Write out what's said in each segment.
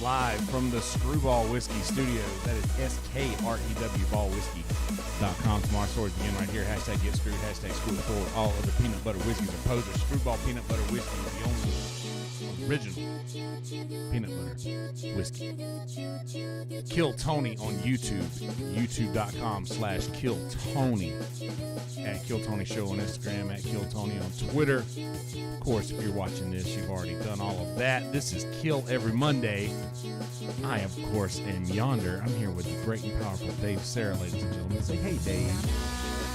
live from the Screwball Whiskey Studios. That is SKREW ballwhiskey.com. Tomorrow stories begin right here. Hashtag get screwed. Hashtag screw forward. All other peanut butter whiskeys are posers. Screwball peanut butter whiskey is the only original peanut butter whiskey. Kill Tony on YouTube. YouTube.com/KillTony. At Kill Tony Show on Instagram. At Kill Tony on Twitter. Of course, if you're watching this, you've already done all of that. This is Kill Every Monday. I, of course, am Yonder. I'm here with the great and powerful Dave Sarah, ladies and gentlemen. Say hey, Dave.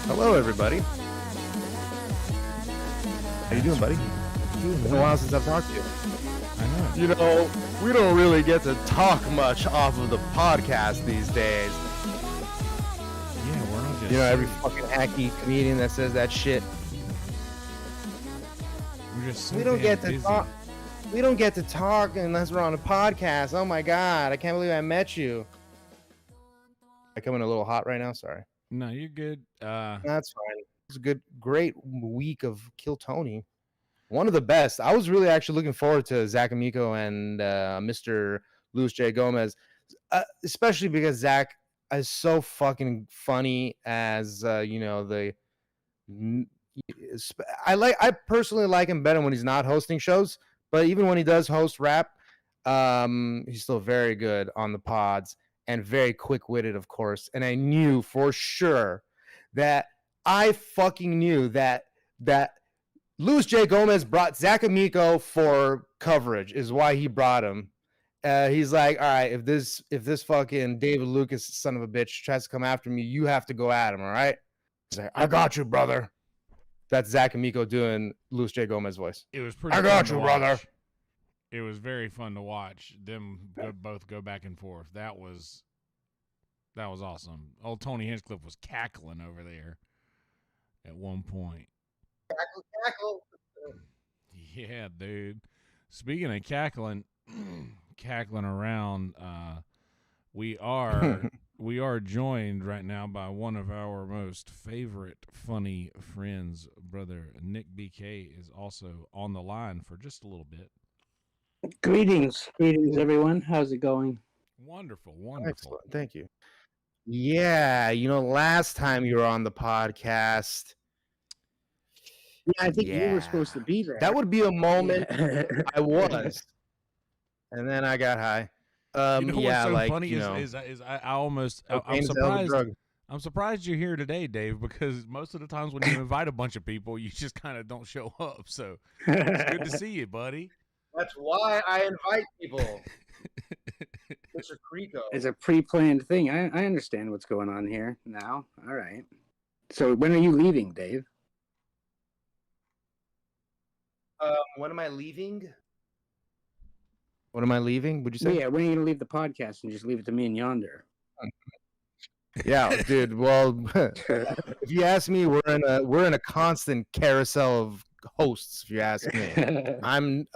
Hello, everybody. How you doing, buddy? It's been a while since I've talked to you. I know. You know, we don't really get to talk much off of the podcast these days. Yeah, we're not just... You know, every fucking hacky comedian that says that shit. We're just so We don't get to busy. talk. We don't get to talk unless we're on a podcast. Oh my god, I can't believe I met you. I come in a little hot right now. Sorry. No, you're good. That's fine. It's a great week of Kill Tony. One of the best. I was really actually looking forward to Zach Amico and Mr. Luis J. Gomez, especially because Zach is so fucking funny as I personally like him better when he's not hosting shows, but even when he does host rap, he's still very good on the pods and very quick-witted, of course. And I knew for sure that Luis J. Gomez brought Zach Amico for coverage is why he brought him. He's like, all right, if this fucking David Lucas son of a bitch tries to come after me, you have to go at him, all right? He's like, I got you, brother. That's Zach Amico doing Luis J. Gomez voice. It was pretty. I got you, brother. It was very fun to watch them both go back and forth. That was awesome. Old Tony Hinchcliffe was cackling over there at one point. Cackle. Yeah, dude. Speaking of cackling around, we are joined right now by one of our most favorite funny friends, brother Nick BK is also on the line for just a little bit. Greetings, everyone. How's it going? Wonderful. Excellent. Thank you. Yeah, last time you were on the podcast. Yeah, I think you were supposed to be there. That would be a moment. I was, and then I got high. What's so funny is I'm surprised. I'm surprised you're here today, Dave, because most of the times when you invite a bunch of people, you just kind of don't show up. So it's good to see you, buddy. That's why I invite people. Mr. Creco. It's a pre-planned thing. I understand what's going on here now. All right. So when are you leaving, Dave? When am I leaving? What am I leaving? Would you say? Yeah, when are you gonna leave the podcast and just leave it to me and Yonder? Yeah, dude. Well, if you ask me, we're in a constant carousel of hosts. If you ask me,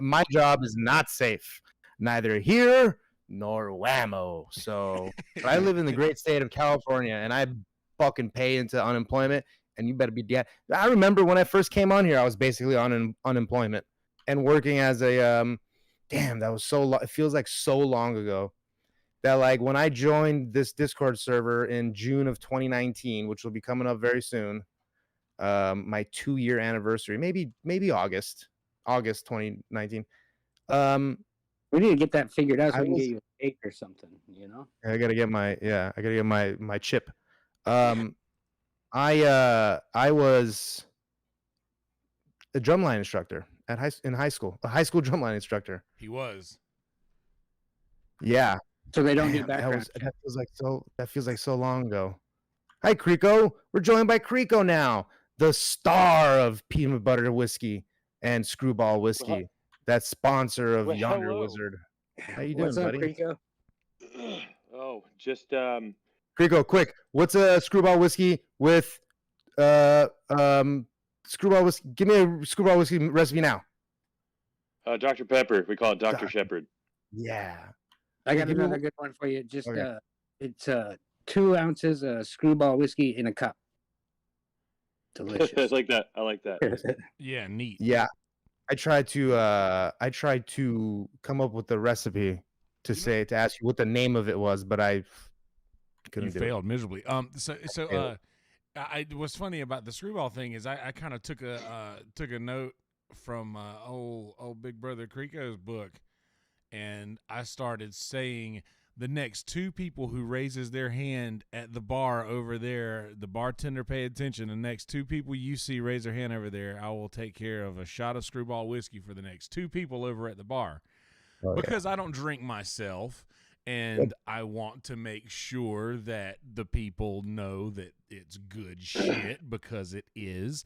my job is not safe, neither here nor whammo. So I live in the great state of California, and I fucking pay into unemployment. And you better be dead. I remember when I first came on here, I was basically on unemployment and working as a damn. That was so long. It feels like so long ago. That like when I joined this Discord server in June of 2019, which will be coming up very soon. My 2-year anniversary, maybe August 2019. We need to get that figured out so we can get you a cake or something. I gotta get my chip. I was a drumline instructor in high school, a high school drumline instructor. He was. Yeah. So they don't do background. That feels like so long ago. Hi, Creco. We're joined by Creco now, the star of peanut butter whiskey and Screwball whiskey. That sponsor of Yonder hello. Wizard. How you doing, What's up, buddy? Creco? Oh, just Creco, quick. What's a Screwball whiskey with Screwball whiskey? Give me a Screwball whiskey recipe now. Dr. Pepper. We call it Dr. Shepard. Yeah. I got another good one for you. Just it's 2 ounces of Screwball whiskey in a cup. Delicious. I like that. Yeah, neat. Yeah. I tried to come up with the recipe to ask you what the name of it was, but I couldn't do failed miserably. What's funny about the screwball thing is I kind of took a note from old Big Brother Creeko's book, and I started saying the next two people who raises their hand at the bar over there, the bartender pay attention. The next two people you see raise their hand over there, I will take care of a shot of screwball whiskey for the next two people over at the bar. Because I don't drink myself, and I want to make sure that the people know that it's good shit, because it is.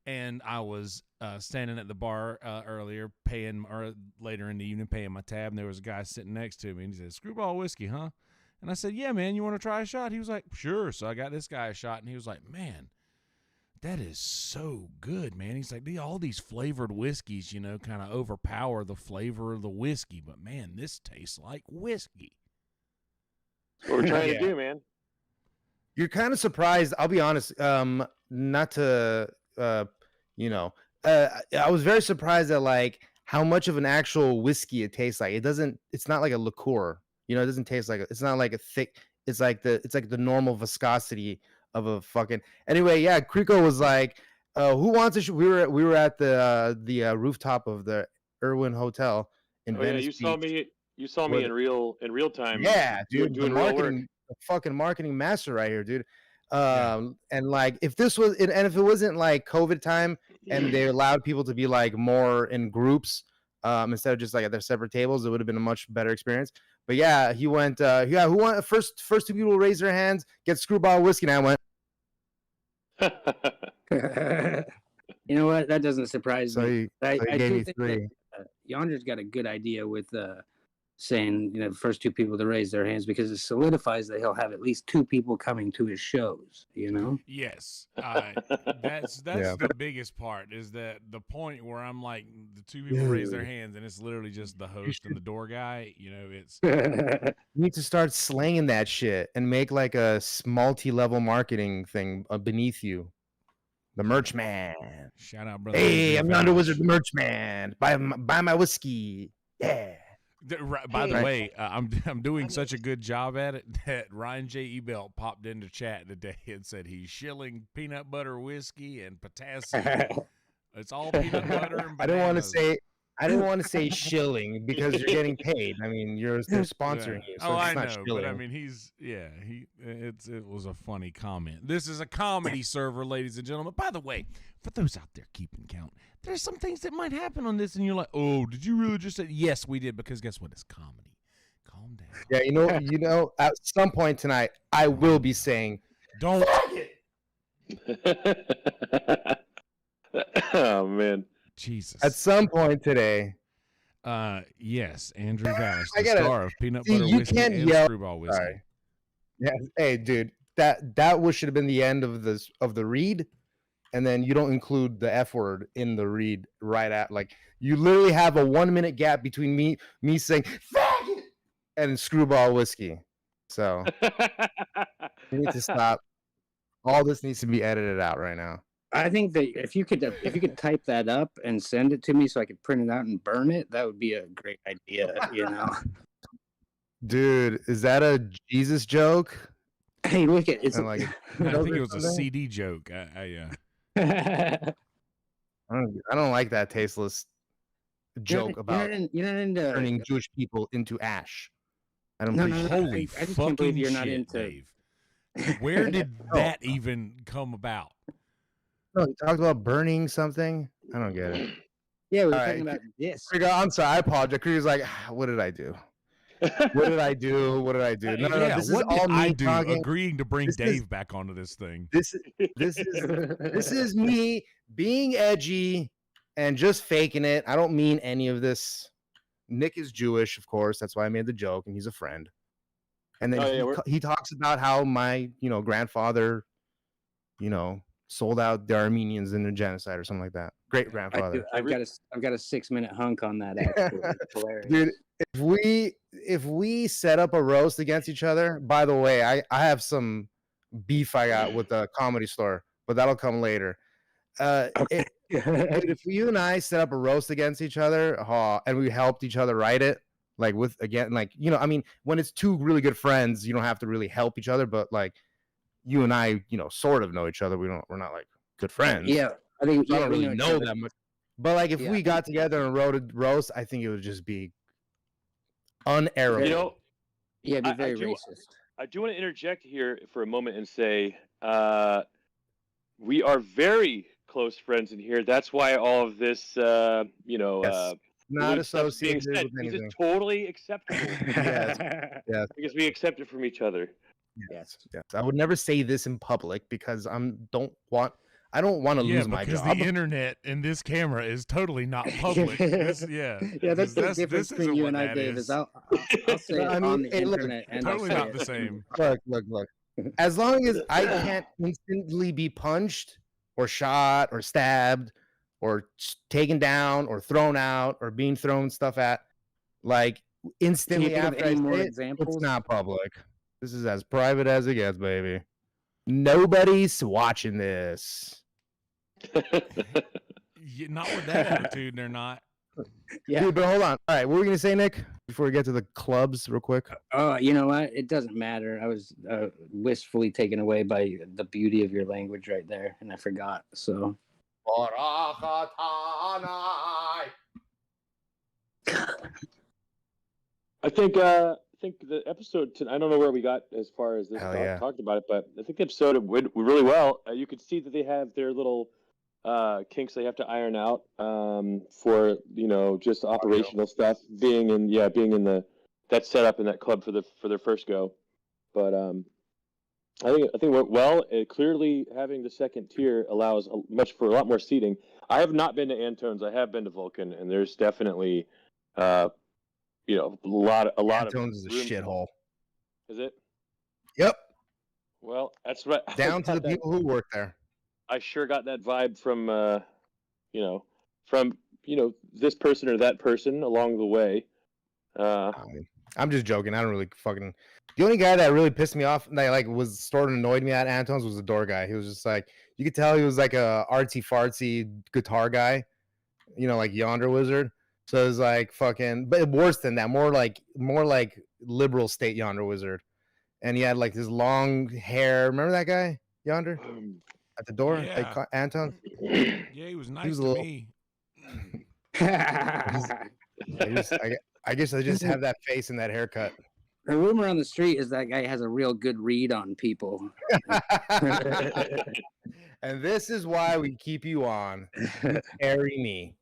And I was standing at the bar earlier, later in the evening, paying my tab, and there was a guy sitting next to me, and he said, "Screwball whiskey, huh?" And I said, "Yeah, man, you want to try a shot?" He was like, "Sure." So I got this guy a shot, and he was like, "Man, that is so good, man." He's like, all these flavored whiskeys, kind of overpower the flavor of the whiskey, but man, this tastes like whiskey. That's what we're trying to do, man. You're kind of surprised. I'll be honest. Not to, I was very surprised at like how much of an actual whiskey it tastes like. It's not like a liqueur. It doesn't taste like it's not like a thick. It's like the normal viscosity of a fucking. Anyway, yeah. Creeko was like, "Who wants to?" We were at the rooftop of the Irwin Hotel in Venice. Yeah, you saw me in real time. Yeah, dude, doing real work. The fucking marketing master right here, dude. And like if this was and if it wasn't like COVID time and they allowed people to be like more in groups instead of just like at their separate tables, it would have been a much better experience. But yeah, he went who went first two people raise their hands, get screwball whiskey, and I went. You know what? That doesn't surprise me. I gave you three. Yonder's got a good idea with saying, the first two people to raise their hands, because it solidifies that he'll have at least two people coming to his shows, Yes. That's the biggest part, is that the point where I'm like, the two people raise their hands and it's literally just the host and the door guy, it's... You need to start slanging that shit and make like a multi-level marketing thing beneath you. The merch man. Shout out, brother. Hey, I'm Yonder Wizard, the merch man. Buy my whiskey. Yeah. By the way, I'm doing such a good job at it that Ryan J Ebelt popped into chat today and said he's shilling peanut butter whiskey and potassium. It's all peanut butter and bananas. I didn't want to say shilling because you're getting paid. I mean, they're sponsoring you. So I know, shilling. But I mean, it was a funny comment. This is a comedy server, ladies and gentlemen. By the way, for those out there keeping count, there's some things that might happen on this, and you're like, "Oh, did you really just say?" Yes, we did, because guess what? It's comedy. Calm down. Yeah, at some point tonight, I will be saying, "Don't." Oh man. Jesus. At some point today. Yes, Andrew Vallis, the star of Peanut Butter Whiskey and Screwball Whiskey. Sorry. Yeah, hey, dude, that should have been the end of the read, and then you don't include the F word in the read right at like you literally have a 1 minute gap between me saying faggot and Screwball Whiskey. So you need to stop. All this needs to be edited out right now. I think that if you could type that up and send it to me so I could print it out and burn it, that would be a great idea, Dude, is that a Jesus joke? Hey, look at it's. I think it was a CD joke. I don't like that tasteless joke about turning Jewish people into ash. I don't. Holy fucking shit, not into... Dave! Where did that even come about? No, you talked about burning something. I don't get it. Yeah, we were talking about this. I'm sorry. I apologize. He like, "What did I do? What did I do? What did I do?" No, this is all me talking. Agreeing to bring Dave back onto this thing. This is me being edgy and just faking it. I don't mean any of this. Nick is Jewish, of course. That's why I made the joke, and he's a friend. And then he talks about how my grandfather, sold out the Armenians in the genocide or something like that. Great grandfather. I've got a 6-minute hunk on that. Actually. Dude, if we set up a roast against each other, by the way, I have some beef I got with the Comedy Store, but that'll come later. If you and I set up a roast against each other, and we helped each other write it, Like with again, like I mean, when it's two really good friends, you don't have to really help each other. But like you and I, sort of know each other. We're not like good friends. Yeah, I think So I don't we really know that much. But like if Yeah. we got together and wrote a roast, I think it would just be unerrable. You know, Yeah, it'd be I very do- racist. I do want to interject here for a moment and say we are very close friends in here. That's why all of this, Yes. Not rude stuff's being associated said. with This is anything. totally acceptable Yes. Yes. because we accept it from each other. Yes. I would never say this in public because I don't want to lose my because job. the internet and this camera is totally not public. Yeah, that's the difference between isn't you what and I, that Dave. is. I'll say it I mean, on the hey, look, internet and I'll Totally say not it. the same. Look. As long as I can't instantly be punched or shot or stabbed or taken down or thrown out or being thrown stuff at, like instantly think of after any I more say it, examples? it's not public. This is as private as it gets, baby. Nobody's watching this. Yeah, not with that attitude, they're not. Yeah. Dude, but hold on. All right, what were we gonna say, Nick? Before we get to the clubs, real quick. Oh, you know what? It doesn't matter. I was wistfully taken away by the beauty of your language right there, and I forgot. So. I think the episode. I don't know where we got as far as this talked about it, but I think the episode went really well. You could see that they have their little kinks they have to iron out for just operational stuff. Being in that setup in that club for their first go, but I think it went well. Clearly, having the second tier allows for a lot more seating. I have not been to Antone's. I have been to Vulcan, and there's definitely a lot Antone's of is a shithole. Is it? Yep. Well, that's right. Down to the people who work there. I sure got that vibe from this person or that person along the way. I'm just joking. I don't really fucking. The only guy that really pissed me off, that was sort of annoyed me at Anton's, was the door guy. He was just like, you could tell he was like a artsy fartsy guitar guy, like Yonder Wizard. So it was like fucking, but worse than that, more like liberal state Yonder Wizard, and he had like this long hair. Remember that guy, Yonder, at the door, like Anton? Yeah, he was nice to me. I guess I just have that face and that haircut. The rumor on the street is that guy has a real good read on people. And this is why we keep you on. Carry me.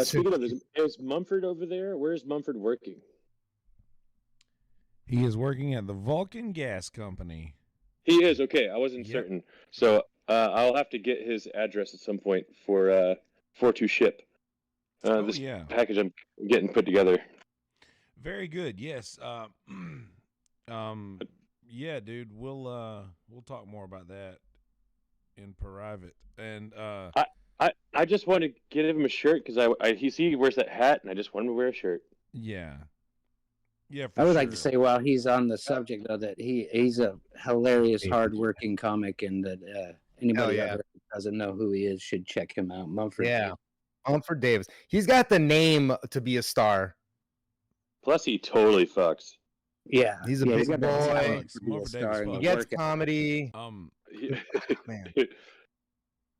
Speaking of this, is Mumford over there? Where is Mumford working? He is working at the Vulcan Gas Company. He is? Okay, I wasn't certain. So I'll have to get his address at some point for to ship. This package I'm getting put together. Very good. Yes. Yeah, dude. We'll talk more about that in private. And I just want to get him a shirt because he wears that hat, and I just want him to wear a shirt. Yeah. Yeah. I would like to say, while he's on the subject, though, that he's a hilarious, hardworking comic, and that anybody out there who doesn't know who he is should check him out. Mumford. Yeah. Mumford Davis. He's got the name to be a star. Plus, he totally fucks. Yeah, he's a big boy. He gets comedy. Man.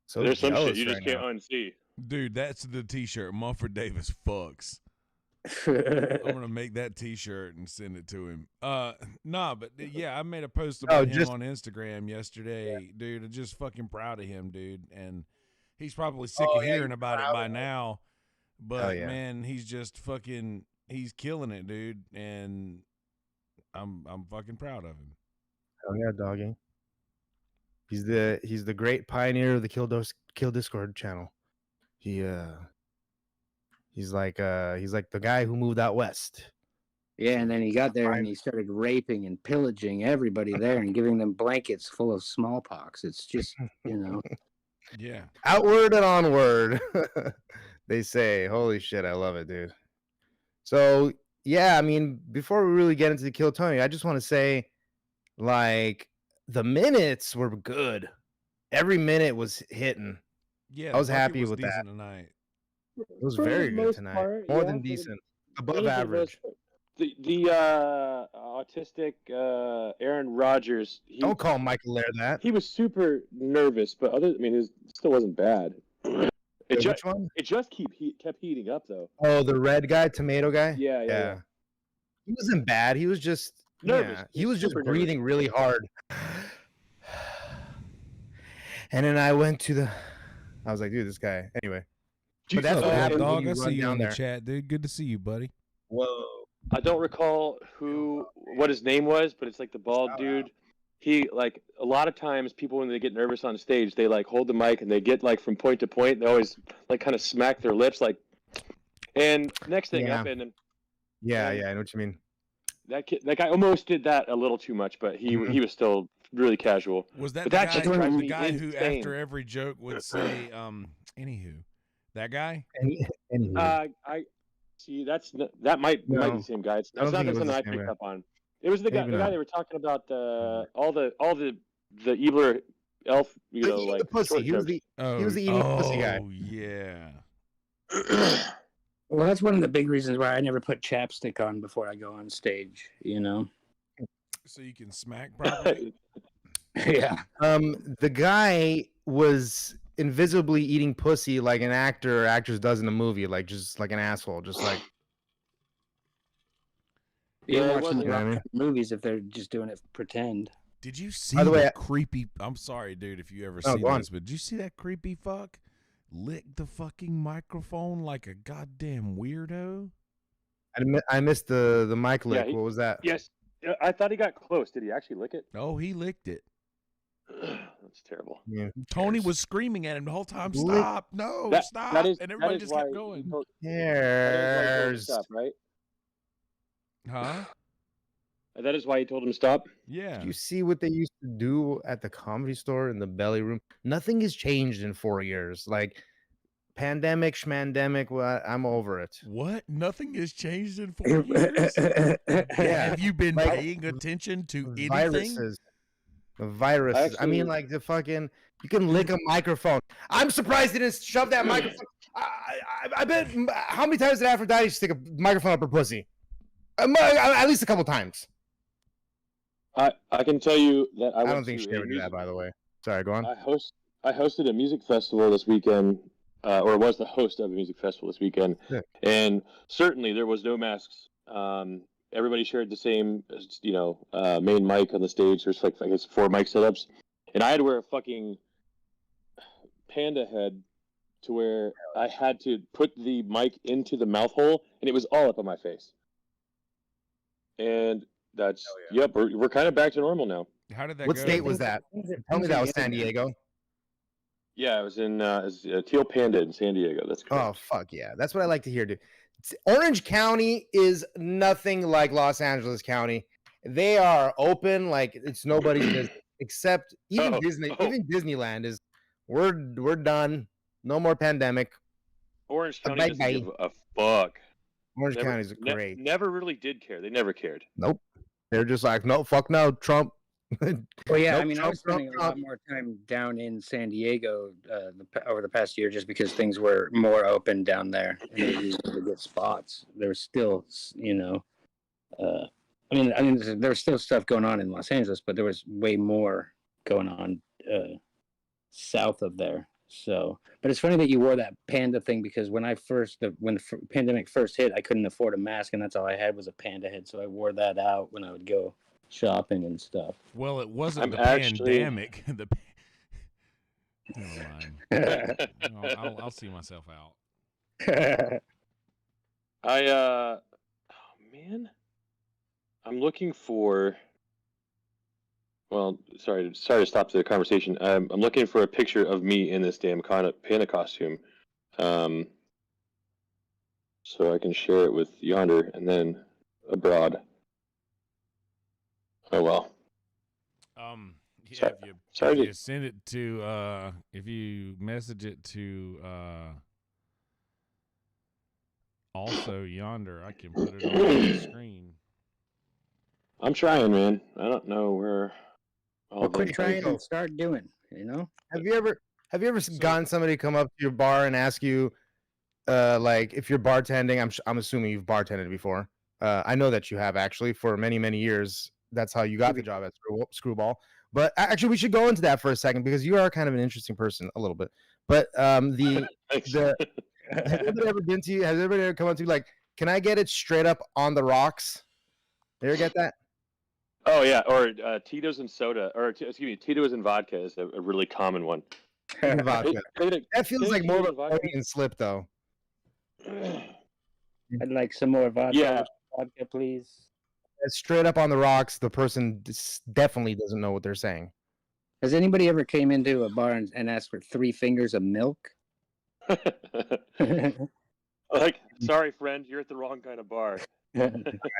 So there's some shit you just can't unsee. Dude, that's the T-shirt. Mumford Davis fucks. I'm gonna make that T-shirt and send it to him. But yeah, I made a post about him on Instagram yesterday, dude. I'm just fucking proud of him, dude. And he's probably sick of hearing about it by now. But man, he's just fucking. He's killing it, dude. And I'm fucking proud of him. Oh yeah, doggy. He's the great pioneer of the Kill Discord channel. He's like the guy who moved out west. Yeah, and then he got there and he started raping and pillaging everybody there and giving them blankets full of smallpox. It's just, Yeah. Outward and onward. They say, holy shit, I love it, dude. So yeah, I mean, before we really get into the Kill Tony, I just want to say, like, the minutes were good. Every minute was hitting. Yeah, I was happy with that. Tonight. It was very good tonight. More than decent. Above average. The autistic Aaron Rodgers. Don't call Michael Lair that. He was super nervous, but it still wasn't bad. Which one? It just kept heating up though. Oh, the red guy, tomato guy. Yeah. He wasn't bad. He was just nervous. Yeah, he was just Super breathing nervous. really hard. And then I went to I was like, dude, this guy. Anyway, but that's what happened. Dog, When I you see run you down in the there. chat, dude. Good to see you, buddy. Whoa. I don't recall what his name was, but it's like the bald dude. He like a lot of times people when they get nervous on stage, they like hold the mic and they get like from point to point. They always like kind of smack their lips like. And next thing up and yeah, I know what you mean. that guy almost did that a little too much, but he was still really casual. Was that But the that guy, just drives the me guy who insane. after every joke would say, anywho, that guy? Anyway. I see that might be the same guy. It's I don't not think it was something the I same picked guy. up on. It was the guy Maybe not. they were talking about all the Ebler elf, He ate like the pussy. short He was jokes. the eating pussy guy. Oh, yeah. Well, that's one of the big reasons why I never put chapstick on before I go on stage. So you can smack properly? Yeah. The guy was invisibly eating pussy like an actor or actress does in a movie, like just like an asshole, just like. You're Yeah, it watching wasn't- the movies if they're just doing it pretend. Did you see By the way, creepy? I'm sorry, dude, if you ever No, see go on. this, but did you see that creepy fuck lick the fucking microphone like a goddamn weirdo? I missed the mic lick. he- What was that? Yes, I thought he got close. Did he actually lick it? Oh, he licked it. That's terrible. Yeah. Tony was screaming at him the whole time. Lick- Stop! No, That- stop! that is- and that everybody is just why kept he going. told- that is why he told him to Cares. stop, right? Huh? That is why he told him to stop. Yeah. Do you see what they used to do at the Comedy Store in the belly room? Nothing has changed in 4 years. Like pandemic, schmandemic. Well, I'm over it. What? Nothing has changed in 4 years? Yeah. Have you been Like, paying attention to anything? Viruses. The viruses. I mean, Actually- like the fucking. You can lick a microphone. I'm surprised they didn't shove that microphone. I bet. How many times did Aphrodite stick a microphone up her pussy? At least a couple times. I can tell you that I don't think she ever did that, by the way. Sorry, go on. I hosted a music festival this weekend, or was the host of a music festival this weekend, Yeah. and certainly there was no masks. Everybody shared the same, main mic on the stage. There's like I guess 4 mic setups, and I had to wear a fucking panda head to where I had to put the mic into the mouth hole, and it was all up on my face. And that's yep, we're kind of back to normal now. How did that What go? state was that? Tell me that was San Diego. Yeah, I was in Teal Panda in San Diego. That's correct. Oh, fuck yeah. That's what I like to hear, dude. Orange County is nothing like Los Angeles County. They are open like it's nobody's business, except even Disney. Even Disneyland is. We're done. No more pandemic. Orange County doesn't Bye-bye. give a fuck. Orange County is Ne- great. never really did care. They never cared. Nope. They're just like, no, fuck no, Trump. Well, yeah, Nope, I mean, I Trump, was spending Trump, a lot Trump. more time down in San Diego over the past year just because things were more open down there and it was easier to get spots. There was still, there was still stuff going on in Los Angeles, but there was way more going on south of there. So, but it's funny that you wore that panda thing because when the pandemic first hit, I couldn't afford a mask and that's all I had was a panda head. So I wore that out when I would go shopping and stuff. Well, it wasn't I'm the actually- pandemic. Never mind. I'll see myself out. Oh man, I'm looking for. Well, sorry to stop the conversation. I'm looking for a picture of me in this damn panda costume, so I can share it with Yonder and then abroad. Oh well. Yeah, Sorry if to- you send it to if you message it to also Yonder, I can put it on the screen. I'm trying, man. I don't know where. Well, quit trying and start doing, Have you ever gotten somebody to come up to your bar and ask you, like if you're bartending, I'm assuming you've bartended before. I know that you have actually for many years. That's how you got the job at Screwball. But actually, we should go into that for a second because you are kind of an interesting person, a little bit. But has anybody ever been to you? Has anybody ever come up to you like, can I get it straight up on the rocks? You ever get that? Oh yeah, or Tito's and soda, or excuse me, Tito's and vodka is a really common one. Vodka. That feels like more of a Freudian slip, though. I'd like some more vodka. Yeah. Vodka, please. Straight up on the rocks, the person definitely doesn't know what they're saying. Has anybody ever came into a bar and asked for 3 fingers of milk? Like, sorry, friend, you're at the wrong kind of bar. Let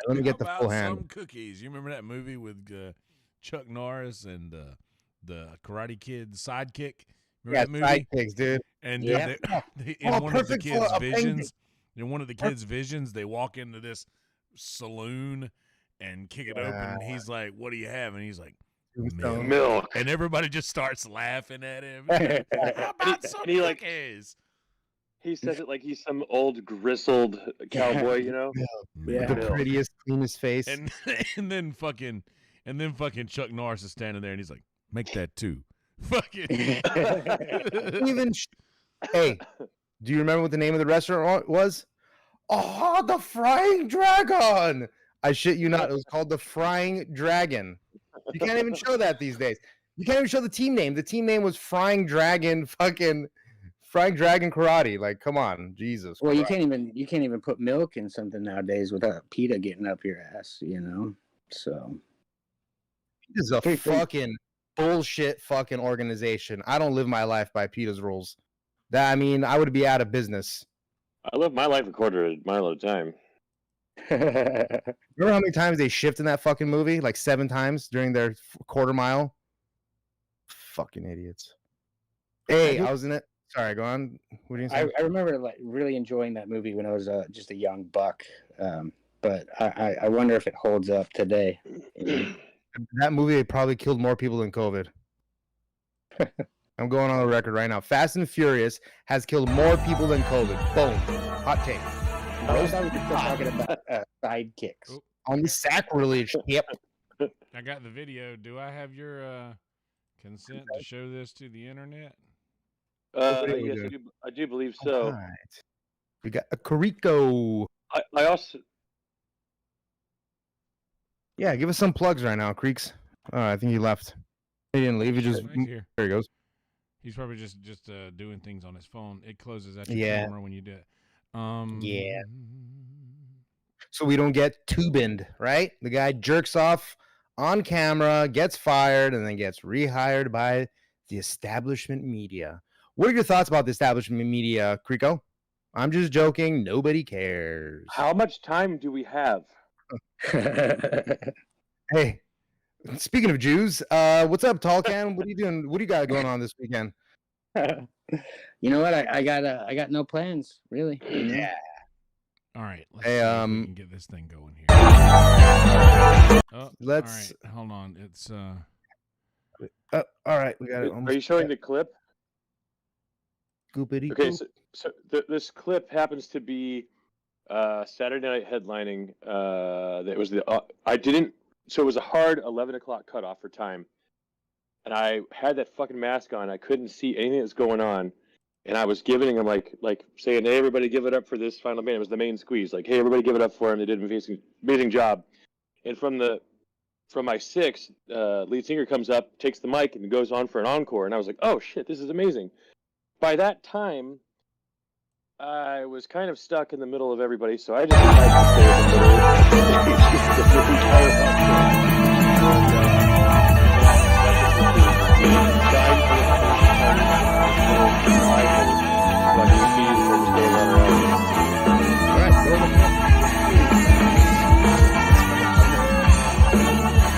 me get the full hand. Some cookies. You remember that movie with Chuck Norris and the Karate Kid sidekick? Remember that movie? Sidekicks, dude. And dude, in one of the kids' visions, they walk into this saloon and kick it open, and he's like, "What do you have?" And he's like, "Milk." And everybody just starts laughing at him. How about some cookies? He says it like he's some old grizzled cowboy, you know? The prettiest, cleanest face. And then fucking Chuck Norris is standing there, and he's like, "Make that 2." Fucking. Hey, do you remember what the name of the restaurant was? Oh, the Frying Dragon. I shit you not. It was called the Frying Dragon. You can't even show that these days. You can't even show the team name. The team name was Frying Dragon Karate. Like, come on, Jesus. Well, you can't even put milk in something nowadays without PETA getting up your ass, you know. So PETA's a fucking bullshit fucking organization. I don't live my life by PETA's rules. I would be out of business. I live my life a quarter of a mile at a time. Remember how many times they shift in that fucking movie? Like 7 times during their quarter mile? Fucking idiots. Hey, I was in it. Sorry, go on. What do you say? I remember like really enjoying that movie when I was just a young buck. But I wonder if it holds up today. That movie probably killed more people than COVID. I'm going on the record right now. Fast and Furious has killed more people than COVID. Boom. Hot take. I was still talking about sidekicks. On the sacrilege. Yep. I got the video. Do I have your consent to show this to the internet? Yes, I do believe so. All right. We got a Carico. I also... Yeah, give us some plugs right now, Creeks. I think he left. He didn't leave. He just... Here. There he goes. He's probably just doing things on his phone. It closes at your camera when you do it. Yeah. So we don't get tubined, right? The guy jerks off on camera, gets fired, and then gets rehired by the establishment media. What are your thoughts about the establishment media, Crico? I'm just joking. Nobody cares. How much time do we have? Hey, speaking of Jews, what's up, Tallcan? What are you doing? What do you got going on this weekend? You know what? I got no plans, really. Yeah. All right. Let's see if we can get this thing going here. Let's. All right, hold on. It's all right, we got it. Are you showing the clip? Goopity. Okay, so this clip happens to be Saturday night headlining. That was So it was a hard 11 o'clock cutoff for time, and I had that fucking mask on. I couldn't see anything that's going on, and I was giving them like saying, "Hey, everybody, give it up for this final band." It was the main squeeze. Like, "Hey, everybody, give it up for him. They did an amazing job." And from my 6, lead singer comes up, takes the mic, and goes on for an encore. And I was like, "Oh shit, this is amazing." By that time, I was kind of stuck in the middle of everybody, so I just decided to stay in the middle of the entire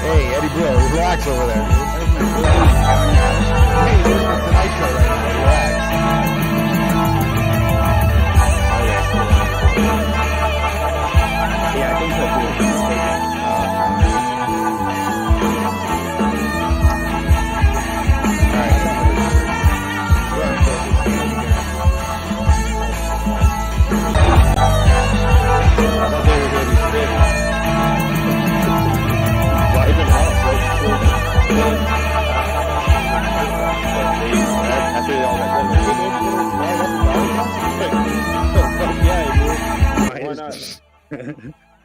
Hey, Eddie Bro, relax over there. Hey, this is the Tonight Show right now. Relax. Yeah, I think so too.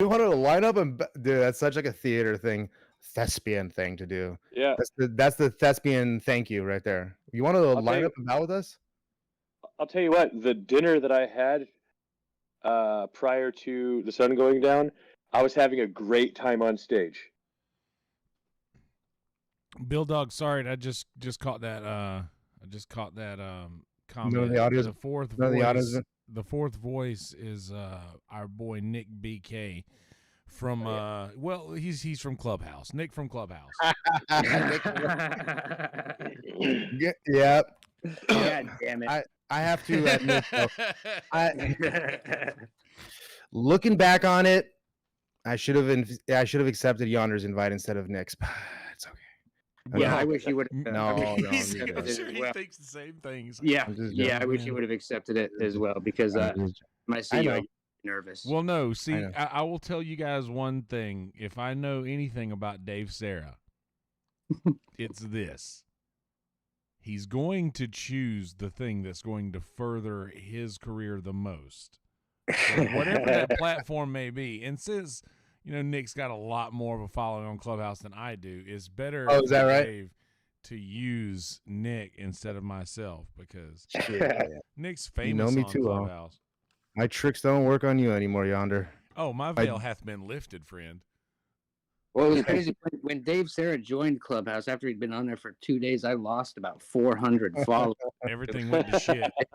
You want to line up and dude, that's such like a theater thing, thespian thing to do. Yeah. That's the thespian thank you right there. You want to line up and bow with us? I'll tell you what, the dinner that I had prior to the sun going down, I was having a great time on stage. Bill Dog, sorry, I just caught that. I just caught that comment. No, the audio's, the fourth no, voice. the audio's, The fourth voice is our boy Nick BK from well, he's from Clubhouse. Nick from Clubhouse. Yep. God damn it. I have to admit, though, looking back on it, I should have accepted Yonder's invite instead of Nick's. But it's okay. Yeah, I wish you would. No, I'm no, sure he well. thinks the same things. Yeah, joking, I wish you would have accepted it as well because my CEO nervous. Well, no, see, I will tell you guys one thing. If I know anything about Dave Sarah, it's this. He's going to choose the thing that's going to further his career the most. So whatever that platform may be. And since, Nick's got a lot more of a following on Clubhouse than I do, it's better for Dave to use Nick instead of myself because Nick's famous me on too, Clubhouse. My tricks don't work on you anymore, Yonder. Oh, my veil hath been lifted, friend. Well, it was crazy when Dave Sarah joined Clubhouse after he'd been on there for 2 days. I lost about 400 followers. Everything went to shit. Like,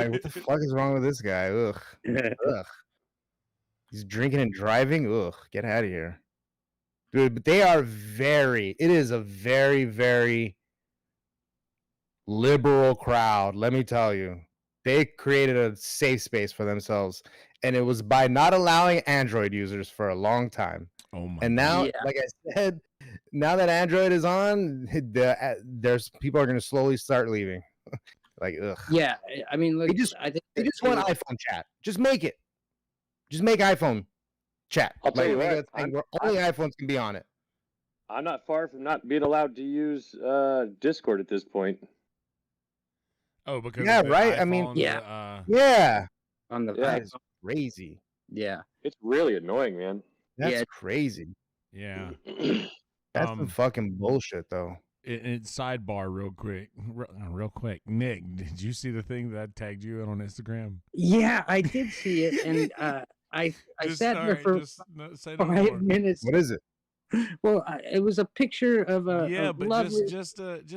what the fuck is wrong with this guy? Ugh. Ugh. He's drinking and driving. Ugh. Get out of here, dude. But they are it is a very, very liberal crowd. Let me tell you, they created a safe space for themselves, and it was by not allowing Android users for a long time. Oh my! And now, like I said, now that Android is on, there's people are going to slowly start leaving. Like, ugh. Yeah, I mean, look, I think they just want iPhone chat. Just make it. Just make iPhone chat. I'll tell you what, where only iPhones can be on it. I'm not far from not being allowed to use Discord at this point. Oh, because right. iPhone, I mean, on the that is crazy. Yeah, it's really annoying, man. That's crazy. Yeah, that's some fucking bullshit, though. Sidebar, real quick. Nick, did you see the thing that I tagged you in on Instagram? Yeah, I did see it, and I sat there for 5 minutes. What is it? Well, it was a picture of a but lovely... just. Wait,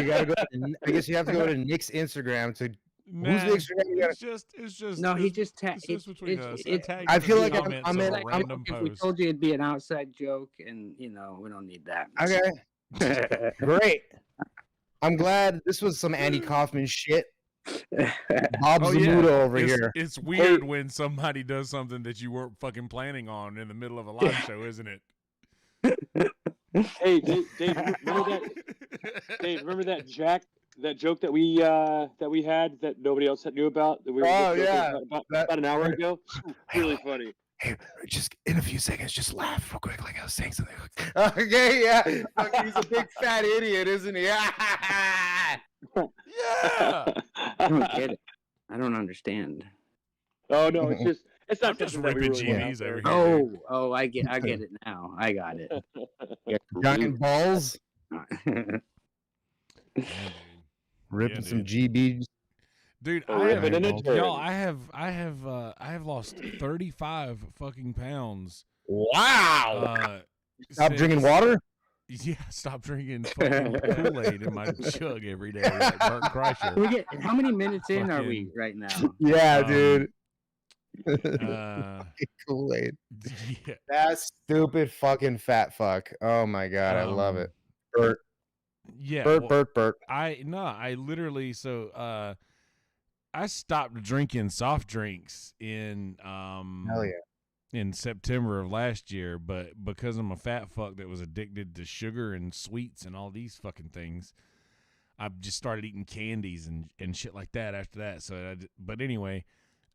you gotta go. I guess you have to go to Nick's Instagram to. Who's the Instagram? It's just. No, he just tagged. It's between us. I feel like I'm in a random post. If we told you it'd be an outside joke, and we don't need that. Okay, great. I'm glad this was some Andy Kaufman shit. Bob Zamuda over here. It's weird when somebody does something that you weren't fucking planning on in the middle of a live show, isn't it? Hey, Dave, remember that that joke that we had that nobody else knew about? That we were about an hour ago. Really funny. Hey, just in a few seconds, just laugh real quick, like I was saying something. Okay, yeah. He's a big fat idiot, isn't he? Yeah. I don't get it. I don't understand. Oh no, it's not just ripping GVs over here. Oh, I get it now. I got it. Giant balls. Ripping some GBs. Dude, I have lost 35 fucking pounds. Wow. Stop drinking water? Yeah, stop drinking fucking Kool-Aid in my jug every day. Like Bert Kreischer. How many minutes in are we right now? Yeah, dude. Kool-Aid. Yeah. That stupid fucking fat fuck. Oh my god, I love it. Bert. Yeah. Bert. I literally I stopped drinking soft drinks in Hell yeah. in September of last year, but because I'm a fat fuck that was addicted to sugar and sweets and all these fucking things, I just started eating candies and shit like that after that. So, but anyway,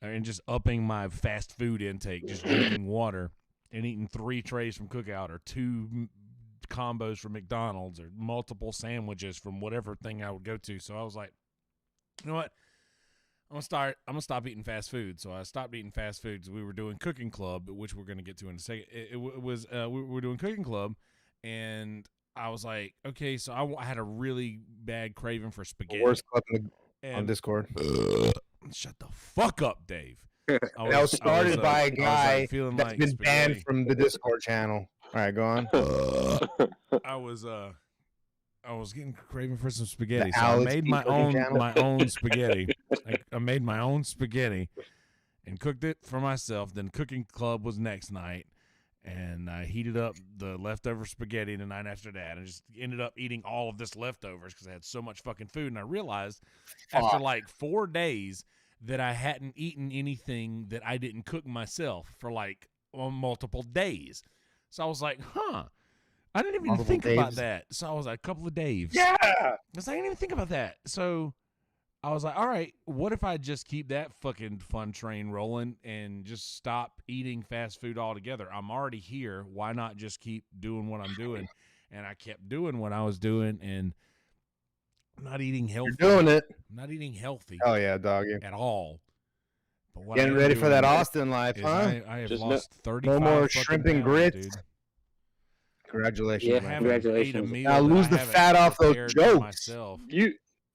and just upping my fast food intake, just drinking water and eating 3 trays from Cookout or 2 combos from McDonald's or multiple sandwiches from whatever thing I would go to. So I was like, you know what? I'm gonna stop eating fast food. So I stopped eating fast foods. We were doing cooking club, which we're gonna get to in a second. It was we were doing cooking club, and I was like, okay, so I had a really bad craving for spaghetti. Worst club on Discord. Shut the fuck up, Dave. That was started by a guy that's been banned from the Discord channel. All right, go on. I was getting craving for some spaghetti, so I made my own spaghetti. I made my own spaghetti and cooked it for myself. Then cooking club was next night, and I heated up the leftover spaghetti the night after that, and just ended up eating all of this leftovers because I had so much fucking food. And I realized after like 4 days that I hadn't eaten anything that I didn't cook myself for like multiple days. So I was like, I didn't even think about that. So I was like, a couple of days. Yeah. I didn't even think about that. So I was like, all right, what if I just keep that fucking fun train rolling and just stop eating fast food altogether? I'm already here. Why not just keep doing what I'm doing? And I kept doing what I was doing and not eating healthy. You're doing it. Not eating healthy. Oh, yeah, doggy. At all. But what Getting ready for that Austin life, huh? I have just lost 35 No more shrimp and grits. Dude. Congratulations. Yeah, man. congratulations. Now lose the fat off those jokes.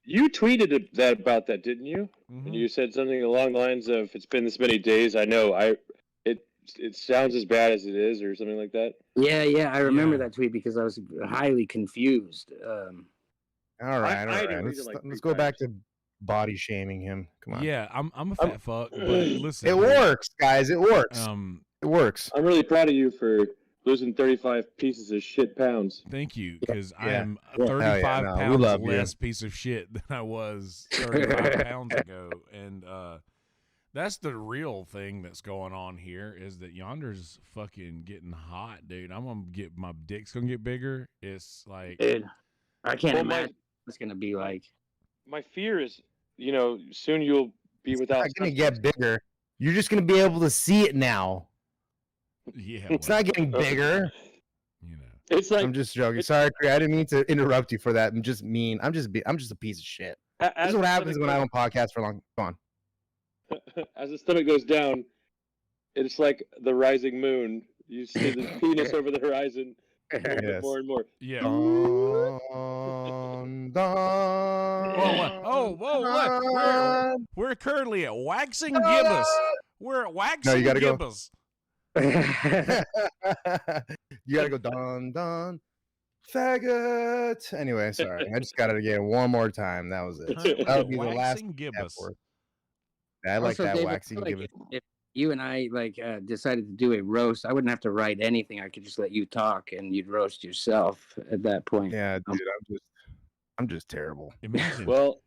You tweeted that about that, didn't you? Mm-hmm. And you said something along the lines of, "It's been this many days. I know. It sounds as bad as it is," or something like that. Yeah. I remember that tweet because I was highly confused. All right. Let's go back to body shaming him. Come on. Yeah, I'm a fat fuck, but listen. It works, guys. It works. It works. I'm really proud of you for losing 35 pieces of shit pounds. Thank you, because I am 35 pounds less piece of shit than I was 35 pounds ago. And that's the real thing that's going on here is that Yonder's fucking getting hot, dude. My dick's going to get bigger. It's like... Dude, I can't imagine what it's going to be like. My fear is, soon you'll be without... It's not going to get bigger. You're just going to be able to see it now. Yeah, it's not getting bigger. It's like I'm just joking. Sorry, I didn't mean to interrupt you for that. I'm just mean. I'm just a piece of shit. This is what happens when I don't podcast for long. Go on. As the stomach goes down, it's like the rising moon. You see the penis over the horizon. Yes. More and more. Yeah. Whoa! We're currently at Waxing Gibbous. We're at Waxing Gibbous. You gotta go don faggot. Anyway, sorry. I just got it again one more time. That was it. That would be the last Gibbous. I like that. David, waxing gibbous. If you and I decided to do a roast, I wouldn't have to write anything. I could just let you talk, and you'd roast yourself at that point. Yeah, dude, I'm just terrible. Imagine. Well,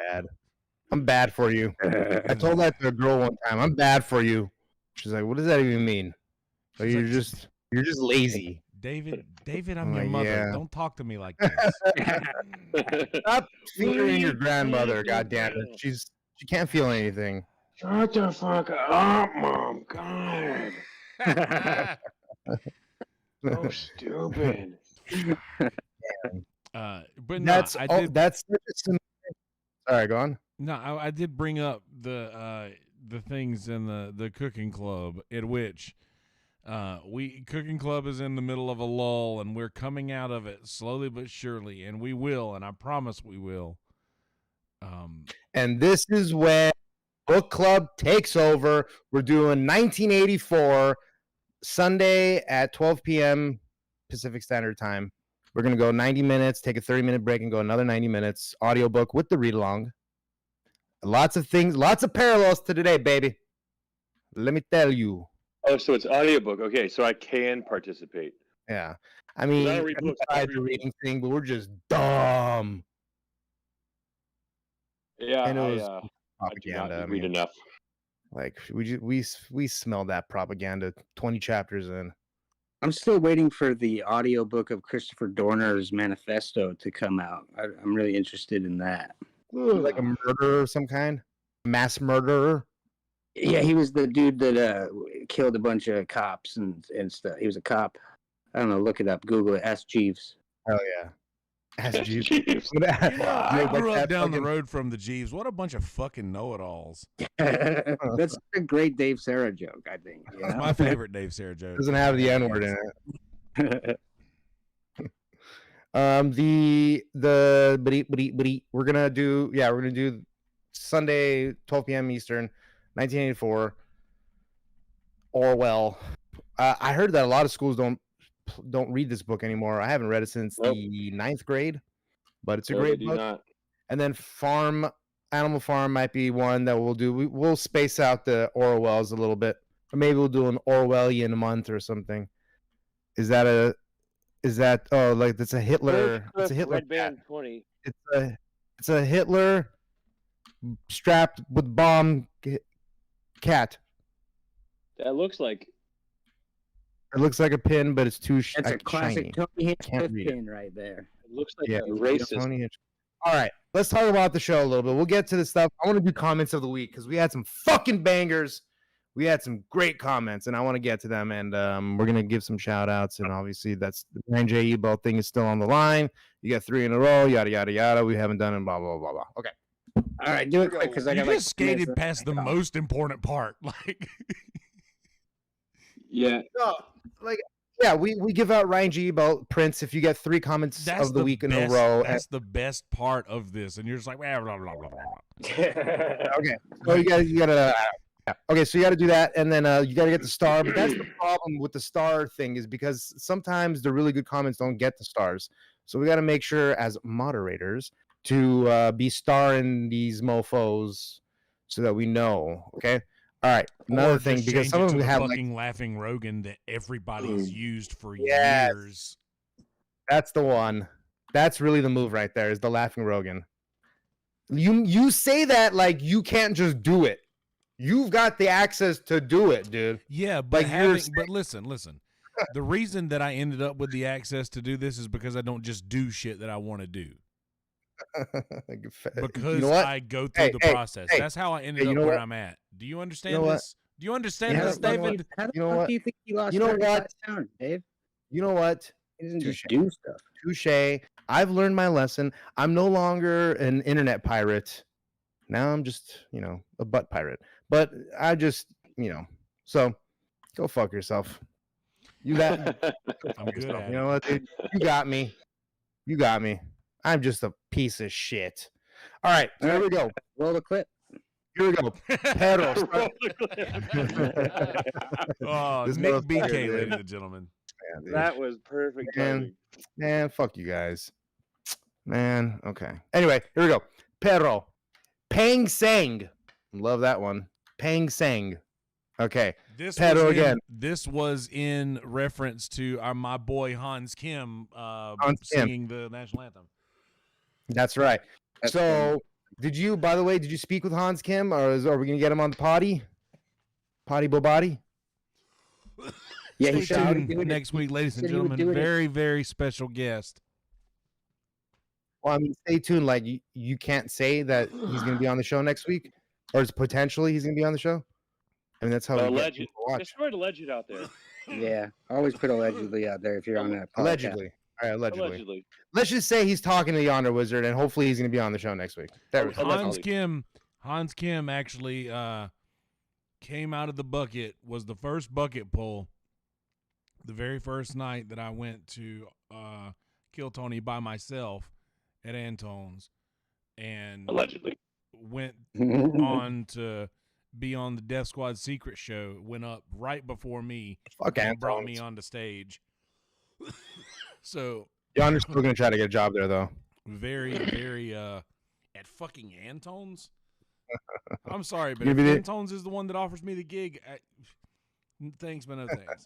bad. I'm bad for you. I told that to a girl one time. I'm bad for you. She's like, "What does that even mean?" Like, you're just lazy. David, I'm your mother. Yeah. Don't talk to me like this. Stop fingering your grandmother. God damn it. She can't feel anything. Shut the fuck up, Mom. God. So stupid. But no, that's sorry, go on. No, I did bring up the things in the cooking club at which cooking club is in the middle of a lull and we're coming out of it slowly but surely, and we will, and I promise we will. And this is where book club takes over. We're doing 1984 Sunday at 12 p.m. Pacific Standard Time. We're going to go 90 minutes, take a 30-minute break, and go another 90 minutes. Audiobook with the read-along. Lots of things, lots of parallels to today, baby. Let me tell you. Oh, so it's audiobook. Okay, so I can participate. Yeah. I mean, I tried the reading thing, but we're just dumb. Yeah, and it was propaganda. I read enough. Like, we smell that propaganda 20 chapters in. I'm still waiting for the audiobook of Christopher Dorner's manifesto to come out. I'm really interested in that. Like a murderer of some kind? Mass murderer? Yeah, he was the dude that killed a bunch of cops and stuff. He was a cop. I don't know. Look it up. Google it. Ask Jeeves. Oh, yeah. Ask Jeeves. Jeeves. I grew up down the fucking- road from the Jeeves. What a bunch of fucking know-it-alls. That's a great Dave Sarah joke, I think. You know? My favorite Dave Sarah joke. Doesn't have the N-word in it. We're gonna do Sunday 12 p.m. Eastern, 1984. Orwell. I heard that a lot of schools don't read this book anymore. I haven't read it since the 9th grade, but it's a great book. Not. And then Animal Farm might be one that we'll do. We'll space out the Orwells a little bit, or maybe we'll do an Orwellian month or something. Is that like that's a Hitler? It's a Hitler Red Band 20. It's a Hitler strapped with bomb cat. That looks like. It looks like a pin, but it's too That's a classic shiny. Tony Hinchcliffe pin right there. It looks like Yeah, a racist. All right, let's talk about the show a little bit. We'll get to the stuff. I want to do comments of the week because we had some fucking bangers. We had some great comments, and I want to get to them. And we're gonna give some shout outs. And obviously, that's the Ryan J Ebelt thing is still on the line. You got 3 in a row. Yada yada yada. We haven't done it. Blah blah blah blah. Okay. All right, do it quick because I You got just skated past the most important part. Like, Yeah. No, like. Yeah, we give out Ryan J Ebelt prints if you get 3 comments of the week in a row. That's the best part of this, and you're just like, blah blah blah blah blah. Okay, so you gotta. Okay, so you got to do that, and then you got to get the star. But that's the problem with the star thing is because sometimes the really good comments don't get the stars. So we got to make sure as moderators to be starring these mofo's so that we know. Okay. All right. Another thing, because some of them have fucking laughing Rogan that everybody's used for Yes. years. That's the one. That's really the move right there. Is the laughing Rogan. You say that like you can't just do it. You've got the access to do it, dude. Yeah, but Like but listen. The reason that I ended up with the access to do this is because I don't just do shit that I want to do. Because I go through the process. That's how I ended up where I'm at. Do you understand this? Do you understand this, David? How the fuck do you think you lost? You know what, Pounds, Dave? You know what? He doesn't just do stuff. Touche. I've learned my lesson. I'm no longer an internet pirate. Now I'm just, a butt pirate. But I just, so go fuck yourself. You got. I'm good at it. You know what, dude? You got me. You got me. I'm just a piece of shit. All right, here we go. Roll the clip. Here we go. Pedro. Oh, This Nick motherfucker, BK, dude. ladies and gentlemen. Man, dude. That was perfect timing. Man, fuck you guys. Man, okay. Anyway, here we go. Pedro. Pang Sang. Love that one. Pang Sang. Okay. Pedro again. This was in reference to my boy Hans Kim singing the national anthem. That's right. So, by the way, did you speak with Hans Kim, or are we going to get him on the potty? Potty Bobati? Yeah, Stay he said tuned next week, ladies and said he would gentlemen. do it. Very, very special guest. Well, I mean, stay tuned. Like, you can't say that he's going to be on the show next week, or it's potentially he's going to be on the show. I mean, that's how we get Alleged. people to watch. Just word alleged out there. Yeah, always put allegedly out there if you're on that podcast. Allegedly. All right, allegedly. Allegedly. Let's just say he's talking to Yonder Wizard, and hopefully he's going to be on the show next week. There we go. Hans Kim actually came out of the bucket, was the first bucket pull the very first night that I went to Kill Tony by myself at Antone's, and Allegedly. went on to be on the Death Squad Secret Show. Went up right before me Fuck and brought Antone's. me on the stage. So Yonder's still going to try to get a job there, though. very, very at fucking Antone's. I'm sorry, but You if be there- Antone's is the one that offers me the gig, thanks, but no thanks.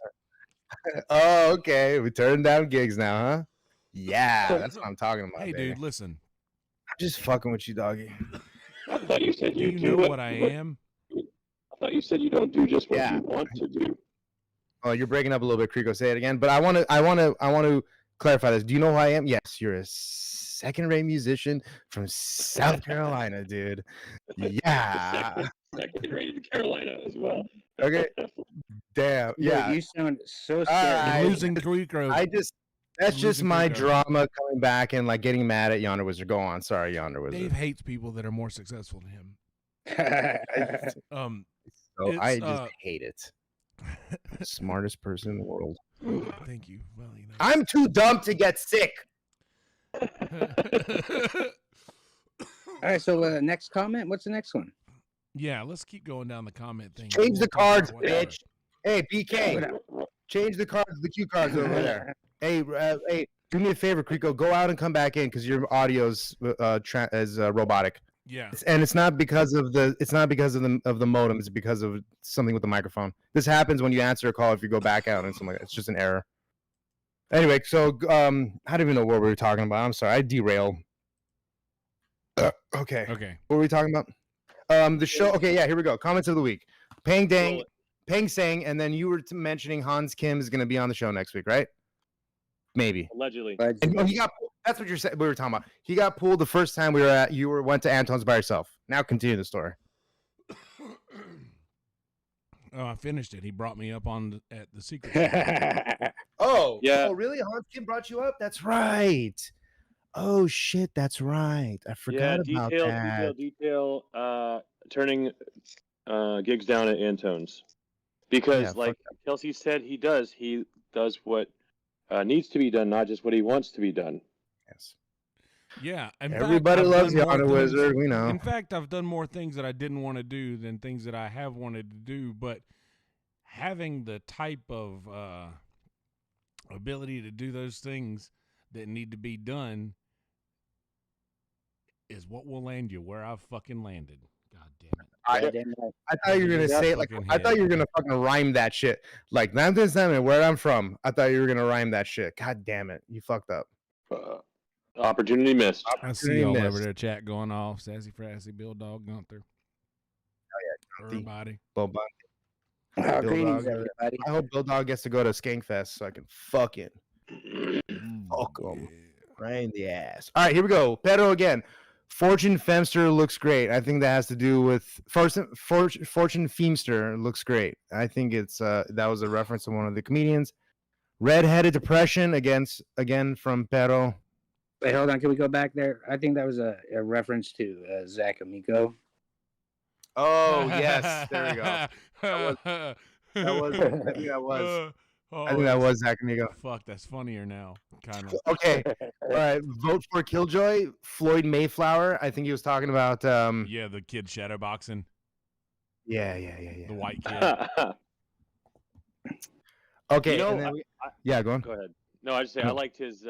Oh, okay. We turned down gigs now, huh? Yeah, that's what I'm talking about. Hey, baby. dude, listen. I'm just fucking with you, doggy. I thought you said Do you you do know it. what I am? I thought you said you don't do just what Yeah. you want to do. Oh, you're breaking up a little bit, Crico. Say it again. But I want to clarify this. Do you know who I am? Yes, you're a second-rate musician from South Carolina, dude. Yeah. Second rated Carolina as well. Okay. Damn. Yeah, Yeah. you sound so All scared. right. You're losing Crico. I just That's just Losing my Creek drama coming back and like getting mad at Yonder Wizard. Go on. Sorry, Yonder Wizard. Dave hates people that are more successful than him. So I just hate it. Smartest person in the world. Thank you. Well, you know. I'm too dumb to get sick. All right, so next comment. What's the next one? Yeah, let's keep going down the comment thing. Change the We'll talk cards, about whatever. bitch. Hey, BK. Change the cards, the cue cards over there. Hey, do me a favor, Crico. Go out and come back in because your audio's robotic. Yeah. And it's not because of the modem. It's because of something with the microphone. This happens when you answer a call if you go back out and something like that. It's just an error. Anyway, so I don't even know what we were talking about. I'm sorry, I derailed. Okay. What were we talking about? The show. Okay, yeah, here we go. Comments of the week. Pang Sang, and then you were mentioning Hans Kim is going to be on the show next week, right? Maybe. Allegedly. And he got. That's what you're saying. We were talking about. He got pulled the first time you went to Anton's by yourself. Now continue the story. Oh, I finished it. He brought me up at the secret. Oh, yeah. Oh, really? Hans Kim brought you up? That's right. Oh shit, that's right. I forgot about that. Detail. Turning gigs down at Anton's because, like Kelsey said, he does what needs to be done, not just what he wants to be done. Yes. Yeah. Everybody loves Yonder Wizard. We know. In fact, I've done more things that I didn't want to do than things that I have wanted to do. But having the type of ability to do those things that need to be done is what will land you where I've fucking landed. God damn it. I thought you were gonna say it like I thought you were gonna fucking rhyme that shit. Like where I'm from. I thought you were gonna rhyme that shit. God damn it. You fucked up. Opportunity missed. I see all over their chat going off. Sassy Frassy, Bill Dog, Gunther. Oh yeah, everybody. Bill Bundy. Greetings, everybody. I hope Bill Dog gets to go to Skankfest so I can fuck him. Fuck him. Right in the ass. All right, here we go. Pedro again. Fortune Femster looks great. I think that has to do with Fortune Femster looks great. I think it's that was a reference to one of the comedians. Redheaded Depression again from Pedro. Wait, hold on. Can we go back there? I think that was a reference to Zach Amico. Oh yes, there we go. I think that was Zach Amigo. Fuck, that's funnier now. Kind of. Okay. All right. Vote for Killjoy. Floyd Mayflower. I think he was talking about. Yeah, the kid shadowboxing. Yeah. The white kid. Okay. You know, and then yeah, go on. Go ahead. No, I just say I liked his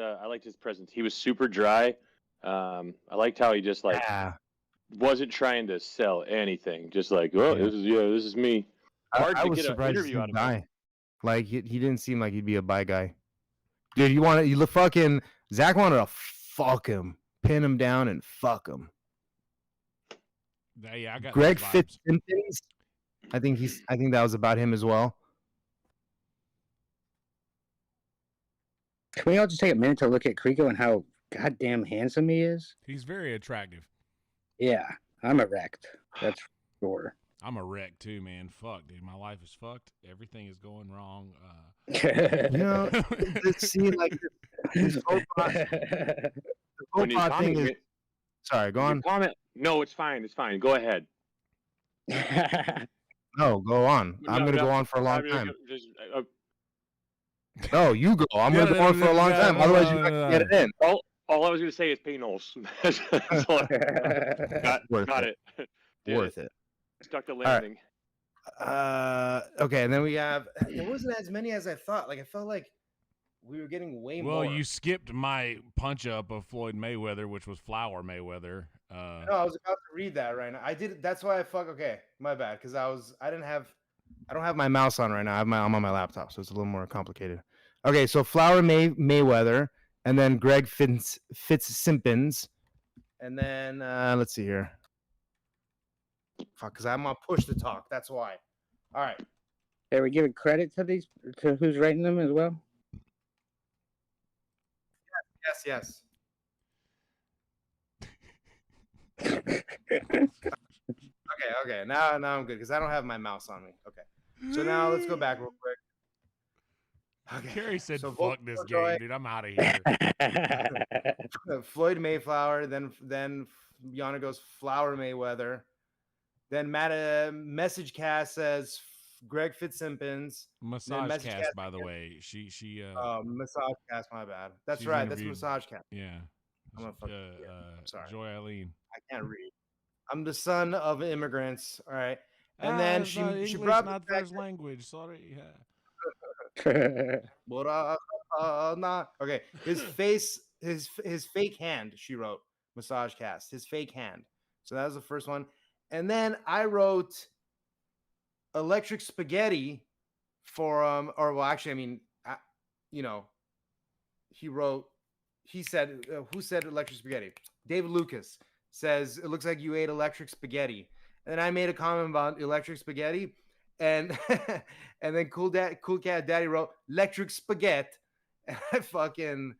presence. He was super dry. I liked how he just wasn't trying to sell anything. Just like, oh, this is me. Hard I to was get an surprised interview to out of die. him. Like he didn't seem like he'd be a bye guy. Dude, you look fucking Zach wanted to fuck him, pin him down, and fuck him. Yeah, I got Greg Fitzsimmons. I think that was about him as well. Can we all just take a minute to look at Crico and how goddamn handsome he is? He's very attractive. Yeah, I'm erect. That's for sure. I'm a wreck too, man. Fuck, dude. My life is fucked. Everything is going wrong. See, like this thing is. Sorry, go on. Comment. No, it's fine. It's fine. Go ahead. No, go on. I'm going to go on for a long time. No, you go. I'm going to go on for a long time. Otherwise, you're not going to get it in. All I was going to say is Panos. Got it. Worth it. Stuck the landing. Right. Okay, and then we have. It wasn't as many as I thought. Like I felt like we were getting way more. Well, you skipped my punch up of Floyd Mayweather, which was Flower Mayweather. No, I was about to read that right now. I did. That's why I fuck. Okay, my bad. Because I don't have my mouse on right now. I'm on my laptop, so it's a little more complicated. Okay, so Flower Mayweather, and then Greg Fitzsimmons, and then let's see here. Fuck, because I'm on push to talk. That's why. All right. Are we giving credit to who's writing them as well? Yes. Okay. Now I'm good because I don't have my mouse on me. Okay. So now let's go back real quick. Okay. Carrie said, So "Fuck this Joy, game, dude. I'm out of here." Floyd Mayflower. Then Yonder goes Flower Mayweather. Then Message Cast says Greg Fitzsimmons. Massage Cast, by the way. She Massage Cast. My bad. That's she's right. That's interviewed- Massage Cast. Yeah. I'm gonna fucking sorry. Joy Eileen. I can't read. I'm the son of immigrants. All right. And Ah, then it's she not English, brought not back first language. Sorry. Yeah. nah. Okay. His face, his fake hand, she wrote Massage Cast. His fake hand. So that was the first one. And then I wrote Electric Spaghetti for or well, actually, I mean, he said, who said Electric Spaghetti? David Lucas says it looks like you ate electric spaghetti. And then I made a comment about electric spaghetti, and and then Cool Cat Daddy wrote electric spaghetti. And I fucking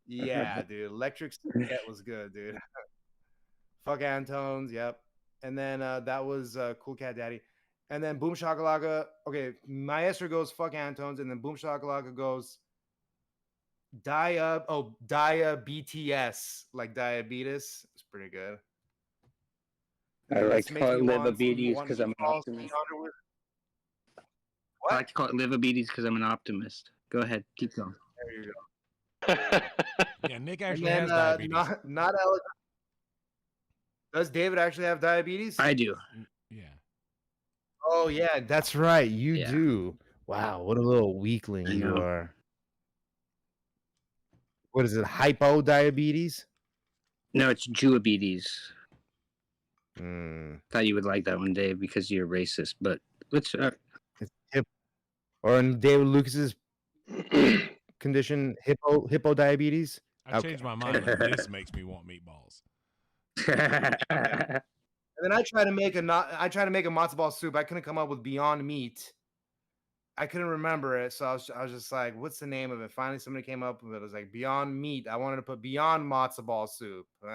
dude, electric spaghetti was good, dude. Fuck Antones, yep. And then that was Cool Cat Daddy. And then Boom Shakalaka. Okay, Maestro goes fuck Antones, and then Boom Shakalaka goes BTS, like diabetes. It's pretty good. I like to call it livabetes because I'm an optimist. I like to call it livabetes because I'm an optimist. Go ahead, keep going. There you go. Yeah, Nick actually has diabetes. Not elegant. Does David actually have diabetes? I do. Yeah. Oh yeah, that's right. You do. Wow, what a little weakling you are. What is it? Hypo diabetes? No, it's Jewabetes. Mm. Thought you would like that one, Dave, because you're racist. But let's. It's or in David Lucas's condition, hippo diabetes. I changed my mind. Like, this makes me want meatballs. And then I tried to make a matzo ball soup. I couldn't come up with Beyond Meat. I couldn't remember it, so I was just like, "What's the name of it?" Finally, somebody came up with it. It was like Beyond Meat. I wanted to put Beyond matzo ball soup. All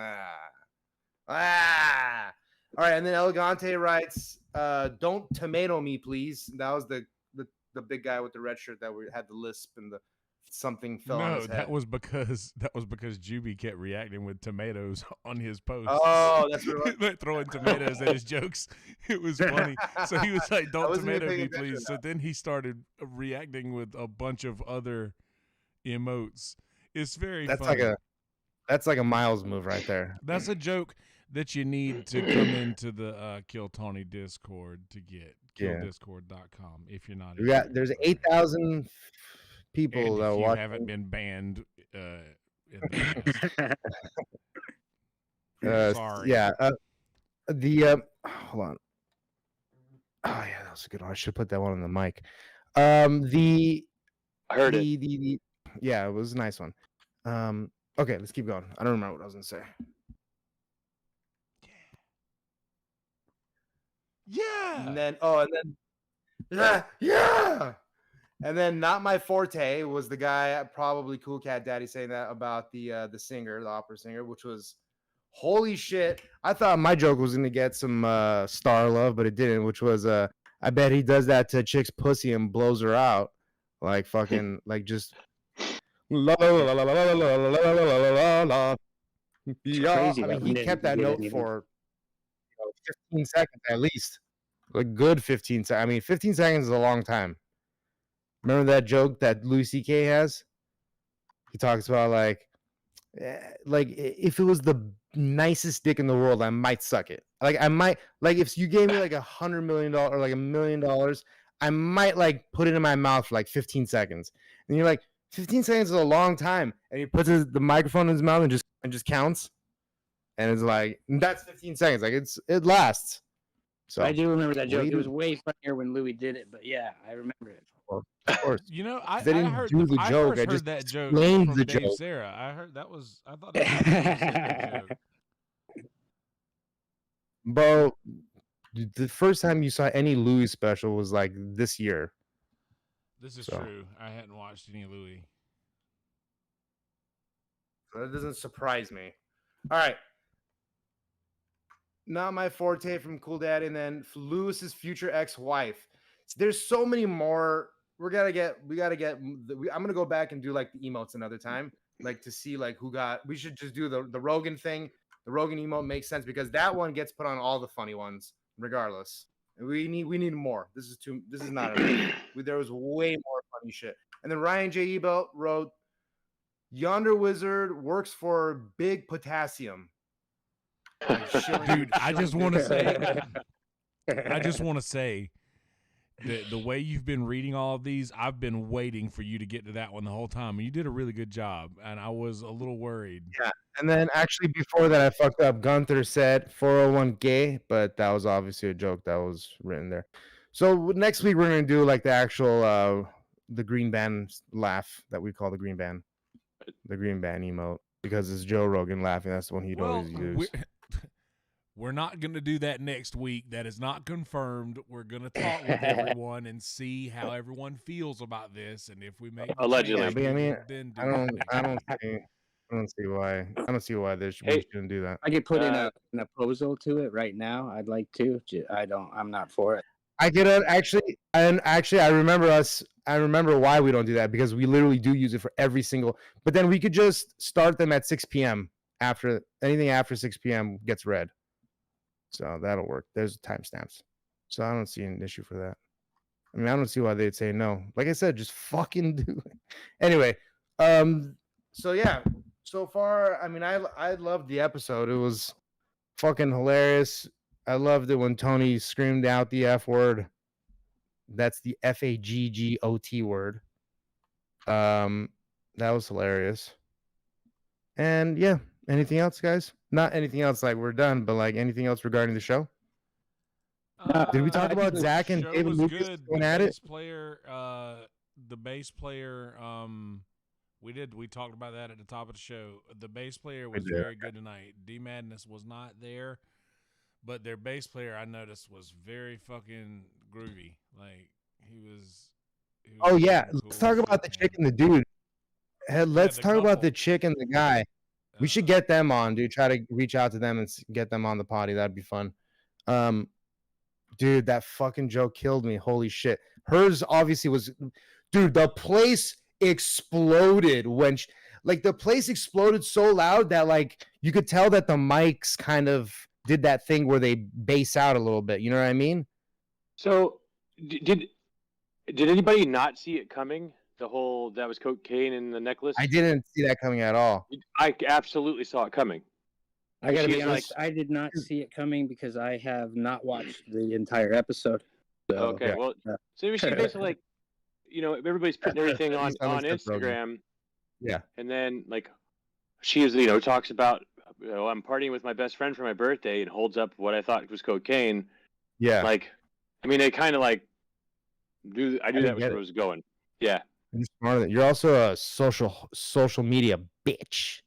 right, and then Elegante writes, "Don't tomato me, please." That was the big guy with the red shirt that had the lisp and the something fell on his head. that was because Juby kept reacting with tomatoes on his post. Oh, that's what like throwing tomatoes at his jokes. It was funny. So he was like, "Don't tomato me, please." So then he started reacting with a bunch of other emotes. It's very funny. That's like a Miles move right there. That's a joke that you need to come into the Kill Tony Discord to get. KillDiscord.com if you're not. There's 8,000 people that you haven't been banned. In the past. Sorry. Yeah. Hold on. Oh yeah, that was a good one. I should put that one on the mic. I heard it. Yeah, it was a nice one. Okay, let's keep going. I don't remember what I was gonna say. Yeah. And then and then Not My Forte was the guy, probably Cool Cat Daddy, saying that about the singer, the opera singer, which was holy shit. I thought my joke was gonna get some star love, but it didn't, which was I bet he does that to a chick's pussy and blows her out. Like fucking like just la la la la la la la la la la. Yeah, I mean he kept that note for 15 seconds at least. Like good 15 seconds. I mean 15 seconds is a long time. Remember that joke that Louis C.K. has? He talks about like if it was the nicest dick in the world, I might suck it. Like I might like if you gave me like $100 million or like $1 million, I might like put it in my mouth for like 15 seconds. And you're like, 15 seconds is a long time. And he puts the microphone in his mouth and just counts. And it's like that's 15 seconds. Like it lasts. So I do remember that joke. It was way funnier when Louis did it, but yeah, I remember it. Well, of course. You know, I heard do the joke. I just that joke from the Dave joke. Sarah. I thought that was a joke. Bo, the first time you saw any Louis special was like this year. This is true. I hadn't watched any Louis. So that doesn't surprise me. All right. Not My Forte from Cool Dad, and then Lewis's future ex-wife. So there's so many more we gotta get. I'm gonna go back and do like the emotes another time, like to see like who got. We should just do the Rogan thing. The Rogan emote makes sense because that one gets put on all the funny ones, regardless. We need more. This is not enough. There was way more funny shit. And then Ryan J Ebelt wrote, "Yonder Wizard works for Big Potassium." Like, Dude, I just want to say the way you've been reading all of these, I've been waiting for you to get to that one the whole time. And you did a really good job, and I was a little worried. Yeah. And then actually before that I fucked up. Gunther said 401 gay, but that was obviously a joke that was written there. So next week we're gonna do like the actual the green band laugh that we call the green band emote, because it's Joe Rogan laughing. That's the one he'd always use. We're not going to do that next week. That is not confirmed. We're going to talk with everyone and see how everyone feels about this, and if we make allegedly. Yeah, but I mean, then do I don't see why. I don't see why we shouldn't do that. I could put in a proposal to it right now. I'd like to. I'm not for it. I get it. Actually, I remember why we don't do that, because we literally do use it for every single. But then we could just start them at 6 p.m. Anything after 6 p.m. gets read. So that'll work. There's timestamps. So I don't see an issue for that. I mean, I don't see why they'd say no. Like I said, just fucking do it. Anyway, so yeah, so far, I mean, I loved the episode. It was fucking hilarious. I loved it when Tony screamed out the F word. That's the FAGGOT word. That was hilarious. And yeah, anything else, guys? Not anything else like we're done, but like anything else regarding the show? Did we talk about Zach and David Lucas going at it? The bass player, we talked about that at the top of the show. The bass player was very good tonight. D Madness was not there, but their bass player, I noticed, was very fucking groovy. Like he was oh yeah, cool. Let's talk about the chick and the dude. Let's talk about the chick and the guy. We should get them on, dude. Try to reach out to them and get them on the potty. That'd be fun. Dude, that fucking joke killed me. Holy shit. Hers obviously was, dude, the place exploded when the place exploded so loud that like you could tell that the mics kind of did that thing where they bass out a little bit. You know what I mean? So did anybody not see it coming? The whole that was cocaine in the necklace. I didn't see that coming at all. I absolutely saw it coming. I gotta be honest. I did not see it coming because I have not watched the entire episode. So, okay, yeah. well, so she basically like, everybody's putting everything on Instagram. Yeah, and then like she is, talks about, I'm partying with my best friend for my birthday, and holds up what I thought was cocaine. Yeah, like, I mean, they kind of like do. I knew that was where it was going. Yeah. You're smarter than, you're also a social media bitch.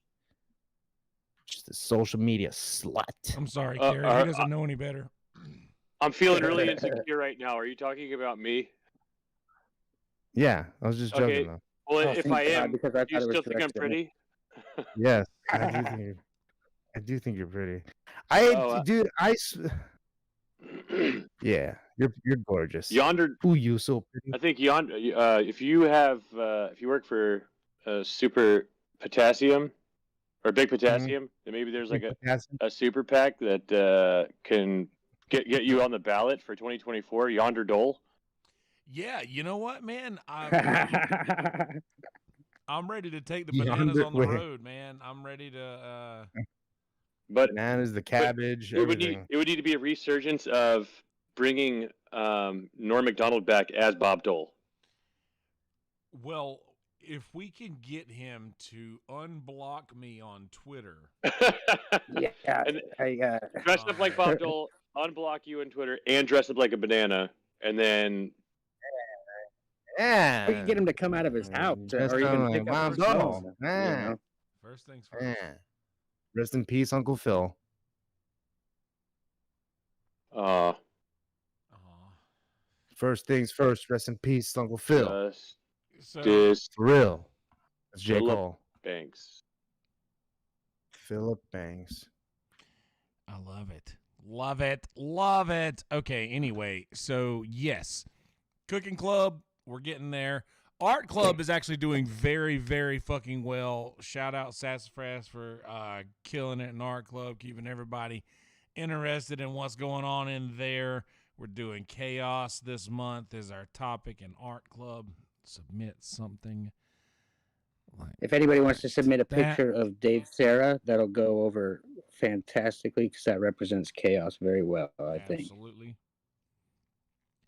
Just a social media slut. I'm sorry, Carrie. He doesn't know any better. I'm feeling really insecure right now. Are you talking about me? Yeah, I was just joking though. Well, if I am, do you still think I'm pretty? Yes, I do think you're pretty. Yeah, you're gorgeous. Yonder. Ooh, you so pretty. I think Yonder. If you work for Super Potassium or Big Potassium, then maybe there's like a super PAC that can get you on the ballot for 2024. Yonder Dole. Yeah, you know what, man? I'm ready to take the bananas on the road, man. I'm ready to. But bananas, the cabbage. It would need to be a resurgence of bringing Norm Macdonald back as Bob Dole. Well, if we can get him to unblock me on Twitter, yeah, dress up like Bob Dole, unblock you on Twitter, and dress up like a banana, and then. Yeah, we can get him to come out of his house, or even pick up his phone. First things first. Rest in peace, Uncle Phil. First things first. Rest in peace, Uncle Phil. This for real. That's J. Cole. Banks. Philip Banks. I love it. Love it. Love it. Okay, anyway, so yes. Cooking Club, We're getting there. Art Club is actually doing very, very fucking well. Shout out Sassafras for killing it in Art Club, keeping everybody interested in what's going on in there. We're doing chaos this month is our topic in Art Club. Submit something. If anybody wants to submit a picture of Dave Sarah, that'll go over fantastically because that represents chaos very well, I think. Absolutely.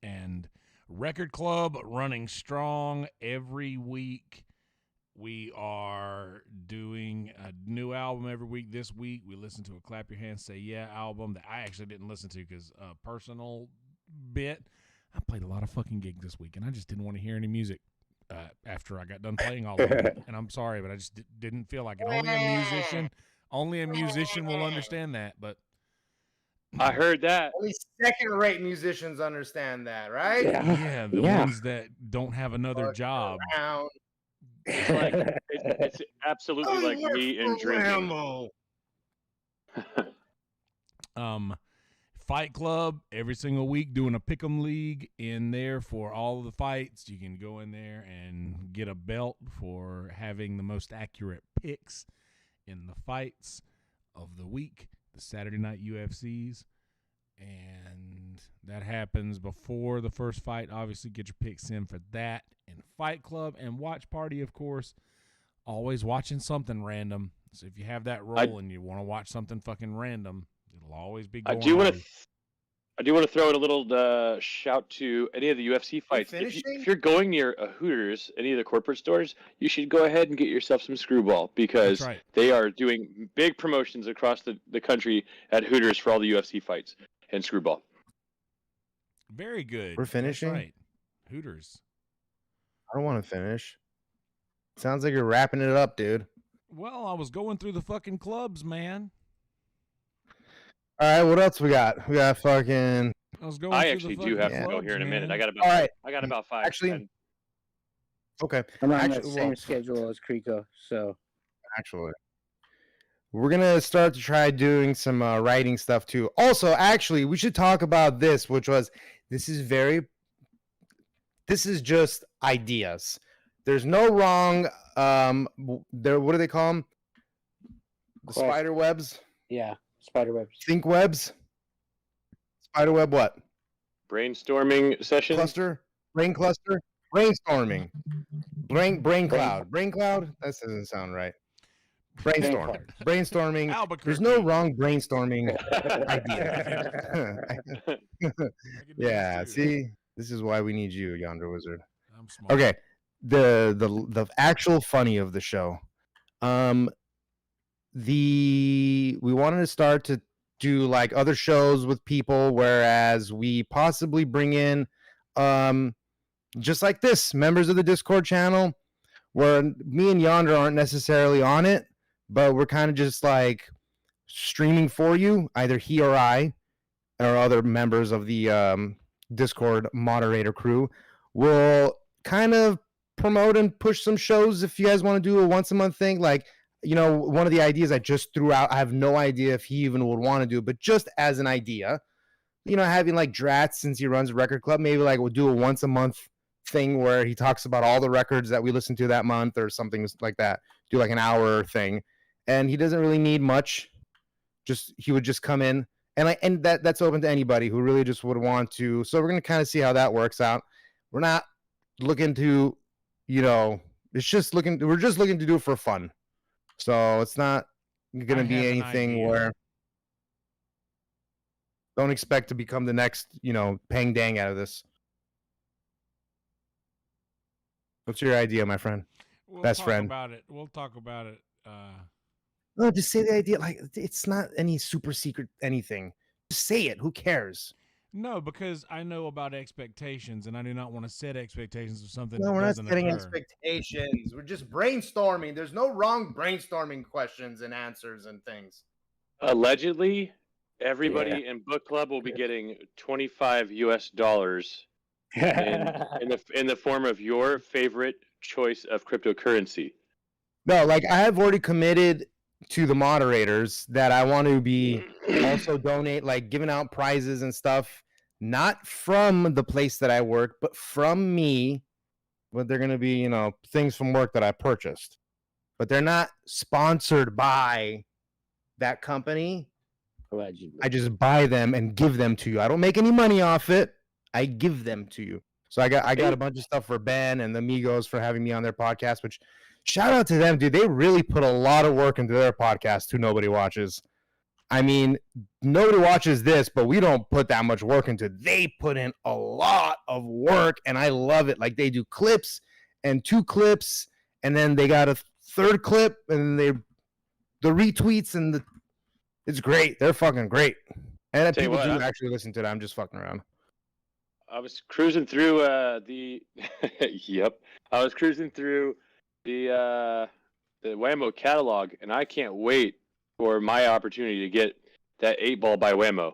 And Record Club running strong every week. We are doing a new album every week. This week, we listened to a Clap Your Hands, Say Yeah album that I actually didn't listen to because personal bit. I played a lot of fucking gigs this week, and I just didn't want to hear any music after I got done playing all of them. And I'm sorry, but I just didn't feel like it. Only a musician will understand that, but I heard that. Only second-rate musicians understand that, right? Yeah, the ones that don't have another job. It's absolutely like me and drinking. Fight Club every single week doing a pick'em league in there for all of the fights. You can go in there and get a belt for having the most accurate picks in the fights of the week, the Saturday night UFCs. And that happens before the first fight. Obviously, get your picks in for that. And Fight Club and Watch Party, of course, always watching something random. So if you have that role and you want to watch something fucking random, it'll always be going on. I do want to throw in a little shout to any of the UFC fights. If you're going near a Hooters, any of the corporate stores, you should go ahead and get yourself some Screwball because they are doing big promotions across the country at Hooters for all the UFC fights and Screwball. Very good. We're finishing? That's right. Hooters. I don't want to finish. Sounds like you're wrapping it up, dude. Well, I was going through the fucking clubs, man. All right, what else we got? We got fucking. I actually do have to go here in a minute. I got about 5. Actually, okay. I'm on the same schedule as Krico, so actually, we're gonna start to try doing some writing stuff too. Also, actually, we should talk about this, this is just ideas. There's no wrong. What do they call them? The spider webs. Yeah. Spider webs. Think webs. Spider web what? Brainstorming session. Brain cluster. Brainstorming. Brain cloud. Brain cloud? That doesn't sound right. Brainstorm. Brainstorming. There's no wrong brainstorming idea. Yeah, see? This is why we need you, Yonder Wizard. I'm smart. Okay. The actual funny of the show. We wanted to start to do like other shows with people, whereas we possibly bring in just like this members of the Discord channel where me and Yonder aren't necessarily on it, but we're kind of just like streaming for you, either he or I or other members of the Discord moderator crew will kind of promote and push some shows. If you guys want to do a once a month thing, like, you know, one of the ideas I just threw out, I have no idea if he even would want to do, but just as an idea, you know, having like Dratz, since he runs a record club, maybe like we'll do a once a month thing where he talks about all the records that we listen to that month or something like that. Do like an hour thing. And he doesn't really need much. He would just come in and that's open to anybody who really just would want to. So we're going to kind of see how that works out. We're not looking to, you know, we're just looking to do it for fun. So it's not going to be anything where don't expect to become the next, you know, Pang Dang out of this. What's your idea, my friend? Best friend. We'll talk about it. No, just say the idea. Like, it's not any super secret anything. Just say it. Who cares? No, because I know about expectations, and I do not want to set expectations of something. No, we're not setting expectations. We're just brainstorming. There's no wrong brainstorming questions and answers and things. Allegedly, everybody in book club will be getting $25 in the form of your favorite choice of cryptocurrency. No, like I have already committed to the moderators that I want to be also donate, like giving out prizes and stuff, not from the place that I work, but from me but they're going to be, things from work that I purchased. But they're not sponsored by that company. Allegedly. I just buy them and give them to you. I don't make any money off it. I give them to you. So I got a bunch of stuff for Ben and the Migos for having me on their podcast, which shout out to them, dude. They really put a lot of work into their podcast who nobody watches. I mean, nobody watches this, but we don't put that much work into it. They put in a lot of work, and I love it. Like, they do clips and 2 clips, and then they got a 3rd clip, and the retweets, and it's great. They're fucking great. And people do actually listen to it. I'm just fucking around. I was cruising through the yep. I was cruising through the Whammo catalog, and I can't wait for my opportunity to get that 8-ball by Whammo.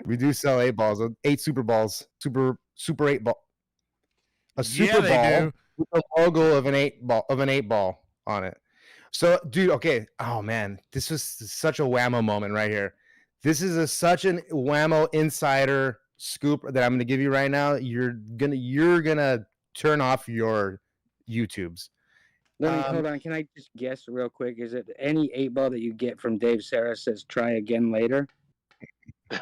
We do sell 8 balls, 8 Super Balls, super 8 ball. A Super Ball with the logo of an 8 ball on it. So, dude, okay. Oh man, this was such a Whammo moment right here. This is such an Whammo insider scoop that I'm gonna give you right now. You're gonna turn off your YouTubes. Hold on. Can I just guess real quick? Is it any 8-ball that you get from Dave Sarah says try again later? They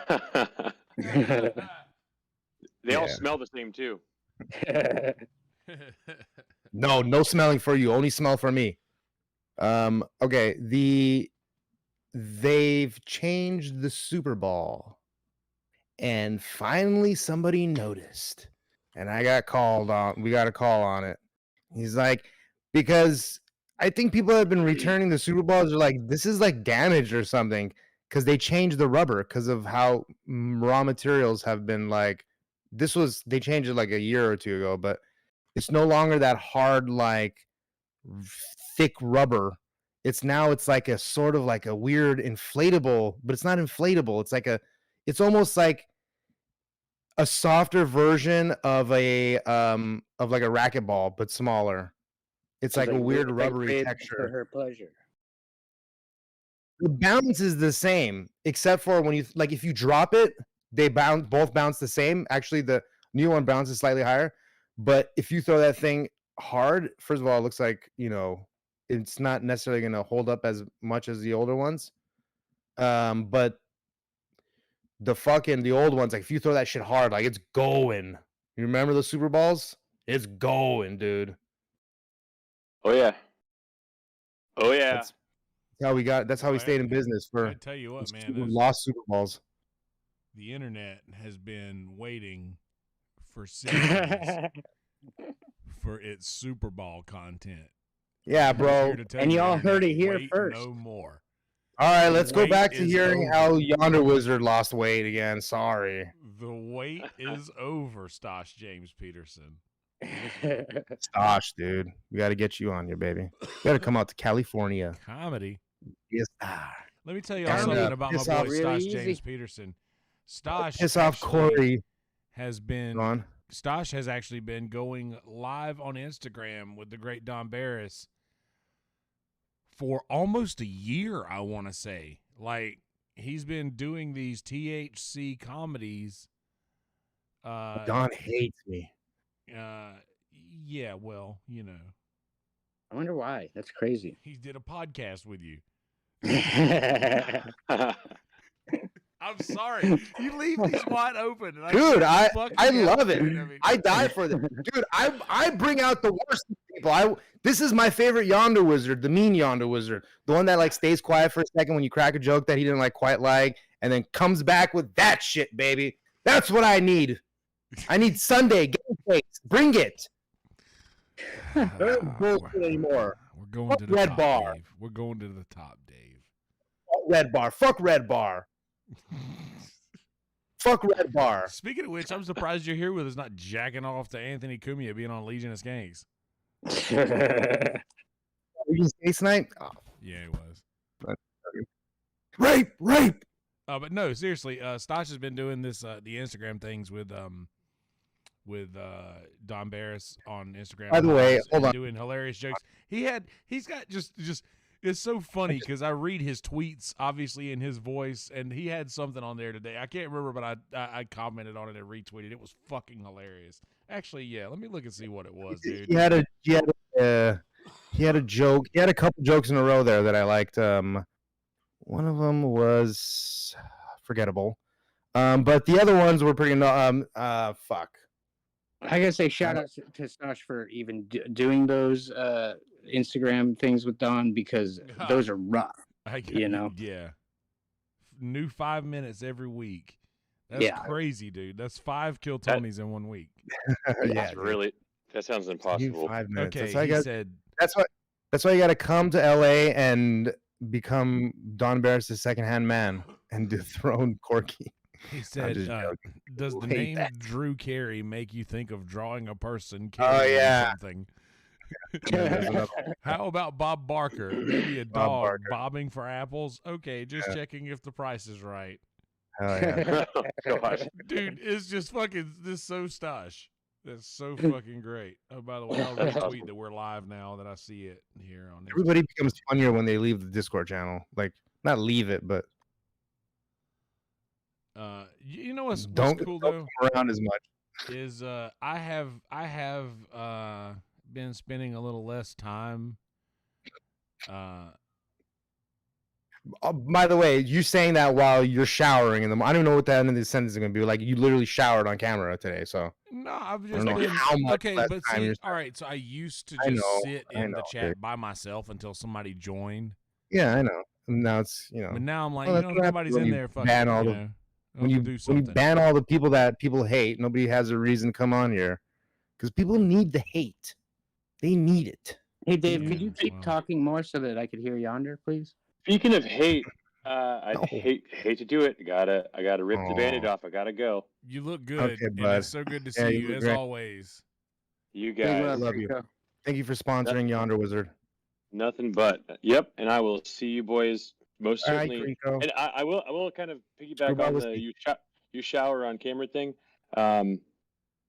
all smell the same too. No smelling for you. Only smell for me. Okay. They've changed the Super Bowl, and finally somebody noticed, and I got called on. We got a call on it. He's like, because I think people have been returning the Super Bowls are like, this is like damaged or something, because they changed the rubber because of how raw materials have been like. They changed it like a year or 2 ago, but it's no longer that hard, like thick rubber. It's like a sort of like a weird inflatable, but it's not inflatable. It's almost like a softer version of like a racquetball, but smaller. It's like a weird rubbery texture. For her pleasure. The bounce is the same, except for when if you drop it, both bounce the same. Actually, the new one bounces slightly higher, but if you throw that thing hard, first of all, it looks like, it's not necessarily going to hold up as much as the older ones. But the old ones, like if you throw that shit hard, like it's going. You remember the Super Balls? It's going, dude. Oh yeah. That's how we got. That's how we stayed in business for. I tell you what, man, lost Super Balls. The internet has been waiting for centuries for its Super Bowl content. Yeah, bro. And y'all heard it here first. No more. All right, let's go back to hearing how Yonder Wizard lost weight again. Sorry. The wait is over, Stosh James Peterson. Stosh, dude. We got to get you on here, baby. You got to come out to California. Comedy. Yes. Let me tell you something about my boy Stosh James Peterson. Stosh Piss off Corey. Stosh has actually been going live on Instagram with the great Don Barris for almost a year, I want to say. Like, he's been doing these THC comedies. Don hates me. Yeah, well, I wonder why. That's crazy. He did a podcast with you. I'm sorry. You leave these wide open. And dude, I love it. I die for them. Dude, I bring out the worst people. This is my favorite Yonder Wizard, the mean Yonder Wizard. The one that like stays quiet for a second when you crack a joke that he didn't like quite like, and then comes back with that shit, baby. That's what I need. I need Sunday game face. Bring it. Don't bullshit anymore. We're going to the Red Bar. Dave. We're going to the top, Dave. Red Bar. Fuck Red Bar. Fuck Red Bar. Speaking of which, I'm surprised you're here with us, not jacking off to Anthony Cumia being on Legion of Skanks. Legion of Skanks night? Oh. Yeah, it was. Rape. But no, seriously, Stosh has been doing this the Instagram things with Don Barris on Instagram. By the way, hold on. Doing hilarious jokes. He's got just It's so funny because I read his tweets, obviously in his voice, and he had something on there today. I can't remember, but I commented on it and retweeted. It was fucking hilarious. Actually, yeah. Let me look and see what it was, dude. He had a joke. He had a couple jokes in a row there that I liked. One of them was forgettable. But the other ones were pretty. Fuck. I gotta say, shout out to Stash for even doing those Instagram things with Don, because those are rough. Yeah. New 5 minutes every week. That's crazy, dude. That's 5 Kill Tonys in 1 week. That's really. That sounds impossible. 5 minutes. Okay, he said. That's why you got to come to LA and become Don Barris' secondhand man and dethrone Corky. He said, does the name Drew Carey make you think of drawing a person carrying something? How about Bob Barker? Maybe a dog bobbing for apples? Okay, just checking if the price is right. Oh, yeah. Oh, gosh. Dude, it's just fucking this so Stash. That's so fucking great. Oh, by the way, I'll retweet that we're live now that I see it here on Everybody becomes funnier when they leave the Discord channel. Like, not leave it, but you know what's cool don't though? Come around as much. Is I have been spending a little less time. By the way, you saying that while you're showering in the I don't know what that end of the sentence is going to be. Like, you literally showered on camera today, so. No, I've just I don't know been how much okay. less But time see, you're all right. So I used to just sit in the chat by myself until somebody joined. Yeah, I know. Now it's But now I'm like, nobody's in there. Fucking, ban all when you ban all the people that people hate, nobody has a reason to come on here, because people need the hate. They need it. Hey Dave, could you keep talking more so that I could hear Yonder, please? Speaking of hate, I hate to do it. I gotta rip the Band-Aid off. I gotta go. You look good. Okay, and bud. it's so good to see you as great. Always. You guys, I love you. Thank you for sponsoring Yonder Wizard. Nothing but. Yep, and I will see you boys most certainly. Right, and I will kind of piggyback on the you shower on camera thing. When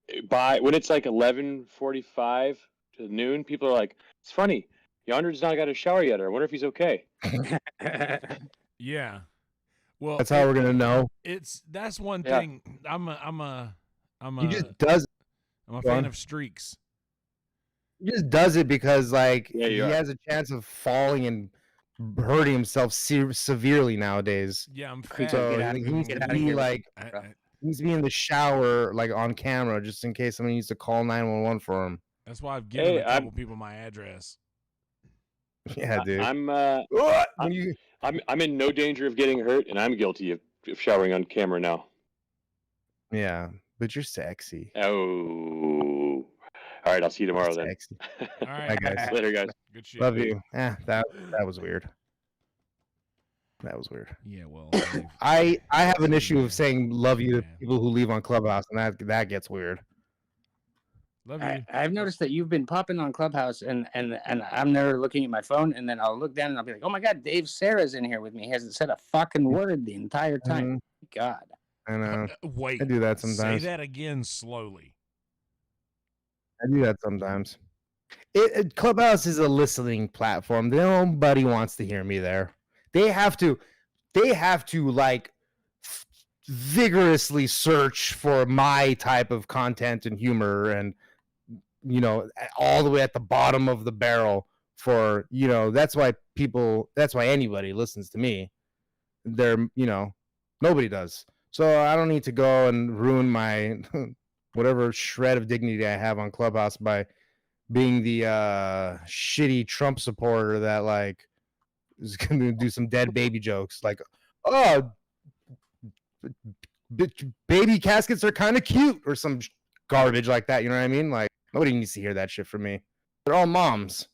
it's like 11:45 to noon, people are like, "It's funny, Yonder's not got a shower yet. I wonder if he's okay." Yeah. Well, that's how we're gonna know. That's one thing. I'm He just does. I'm a fan of streaks. He just does it because, like, he has a chance of falling and hurting himself severely nowadays. Yeah, I'm fat. So he needs to be like, he needs to be in the shower, like, on camera, just in case somebody needs to call 911 for him. That's why I've given a couple people my address. Yeah, dude. I'm in no danger of getting hurt, and I'm guilty of showering on camera now. Yeah, but you're sexy. Oh. All right, I'll see you tomorrow then. All right, guys. Later, guys. Good shit. Love you. That was weird. That was weird. Yeah, well, I have an issue of saying love you to people who leave on Clubhouse, and that gets weird. Love you. I've noticed that you've been popping on Clubhouse, and I'm never looking at my phone, and then I'll look down and I'll be like, oh my God, Dave Sarah's in here with me. He hasn't said a fucking word the entire time. God. I know. Wait. I do that sometimes. Say that again slowly. I do that sometimes. Clubhouse is a listening platform. Nobody wants to hear me there. They have to like vigorously search for my type of content and humor, and all the way at the bottom of the barrel for, that's why anybody listens to me. Nobody does. So I don't need to go and ruin my whatever shred of dignity I have on Clubhouse by being the shitty Trump supporter that, like, is going to do some dead baby jokes. Like, oh, baby caskets are kind of cute, or some garbage like that. You know what I mean? Like, nobody needs to hear that shit from me. They're all moms.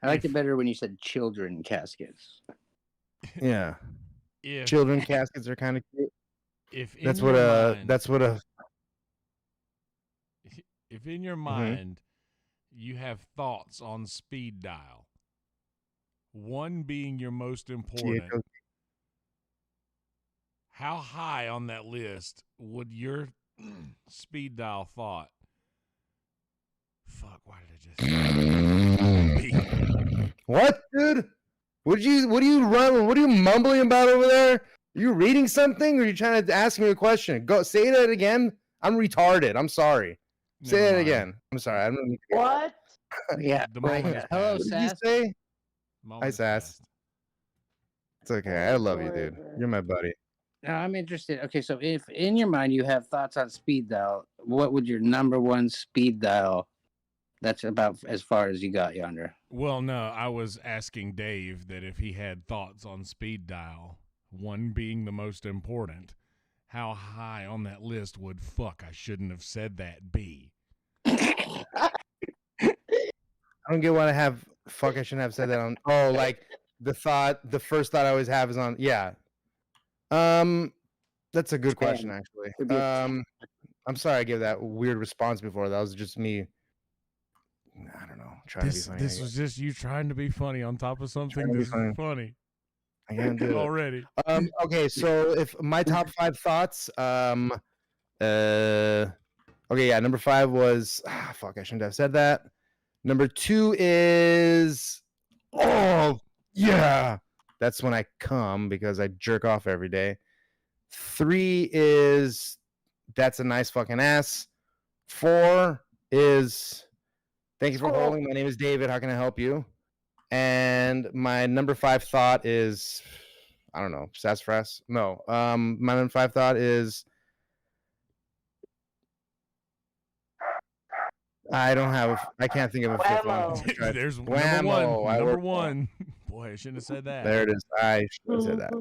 I liked it better when you said children caskets. Yeah. Children caskets are kind of cute. If in your mind you have thoughts on speed dial, one being your most important, how high on that list would your speed dial thought? Fuck, why did I just be? What, dude? What are you mumbling about over there? Are you reading something or are you trying to ask me a question? Go say that again. I'm retarded. I'm sorry. Say that again. I'm sorry. I don't. What? Yeah. The moment is Hello, past. What did you Sass. say? Moment Hi, is Sass. past. It's okay. I love you, dude. You're my buddy. Now I'm interested. Okay, so if in your mind you have thoughts on speed dial, what would your number one speed dial? That's about as far as you got, Yonder. Well, no, I was asking Dave that if he had thoughts on speed dial, one being the most important, how high on that list would fuck I shouldn't have said that be? I don't get why I have fuck. I shouldn't have said that on. Oh, like the first thought I always have is on. Yeah. That's a good question, actually. I'm sorry I gave that weird response before. That was just me. I don't know. Trying to be funny. This was just you trying to be funny on top of something that's funny. I can't do it already. Okay, so if my top 5 thoughts, okay, yeah, number 5 was fuck. I shouldn't have said that. Number 2 is yeah. That's when I come because I jerk off every day. 3 is that's a nice fucking ass. 4 is thank you for holding. My name is David. How can I help you? And my number 5 thought is I don't know, sassafras. No. My number 5 thought is I can't think of a fifth one. There's Whammo. Number one. Boy, I shouldn't have said that. There it is. I should have said that.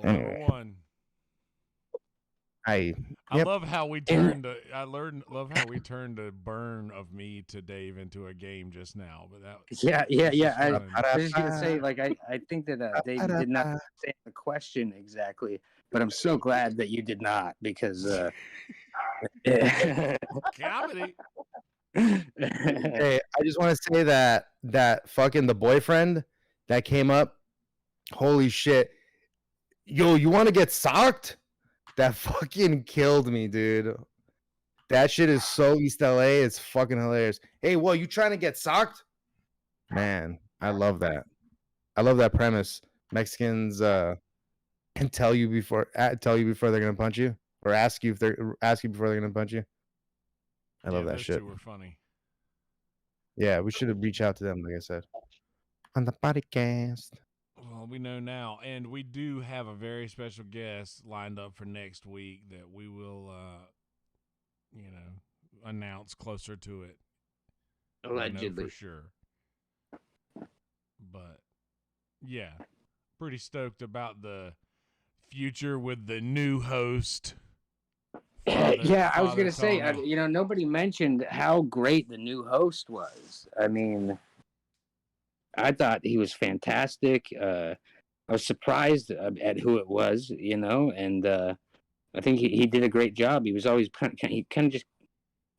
Number one. I love how we turned love how we turned a burn of me to Dave into a game just now. But that yeah. I was just gonna say, like, I think that Dave did not say the question exactly, but I'm so glad that you did not because comedy. Hey, I just want to say that fucking the boyfriend that came up, holy shit. Yo, you want to get socked? That fucking killed me, dude. That shit is so East LA. It's fucking hilarious. Hey, whoa, you trying to get socked? Man, I love that. I love that premise. Mexicans can tell you before they're gonna punch you, or ask you before they're gonna punch you. I love that shit. Two were funny. Yeah, we should have reached out to them, like I said, on the podcast. Well, we know now, and we do have a very special guest lined up for next week that we will, announce closer to it. Allegedly, for sure. But yeah, pretty stoked about the future with the new host. I was gonna say, nobody mentioned how great the new host was. I mean, I thought he was fantastic. I was surprised at who it was, and I think he did a great job. He was always he kind of just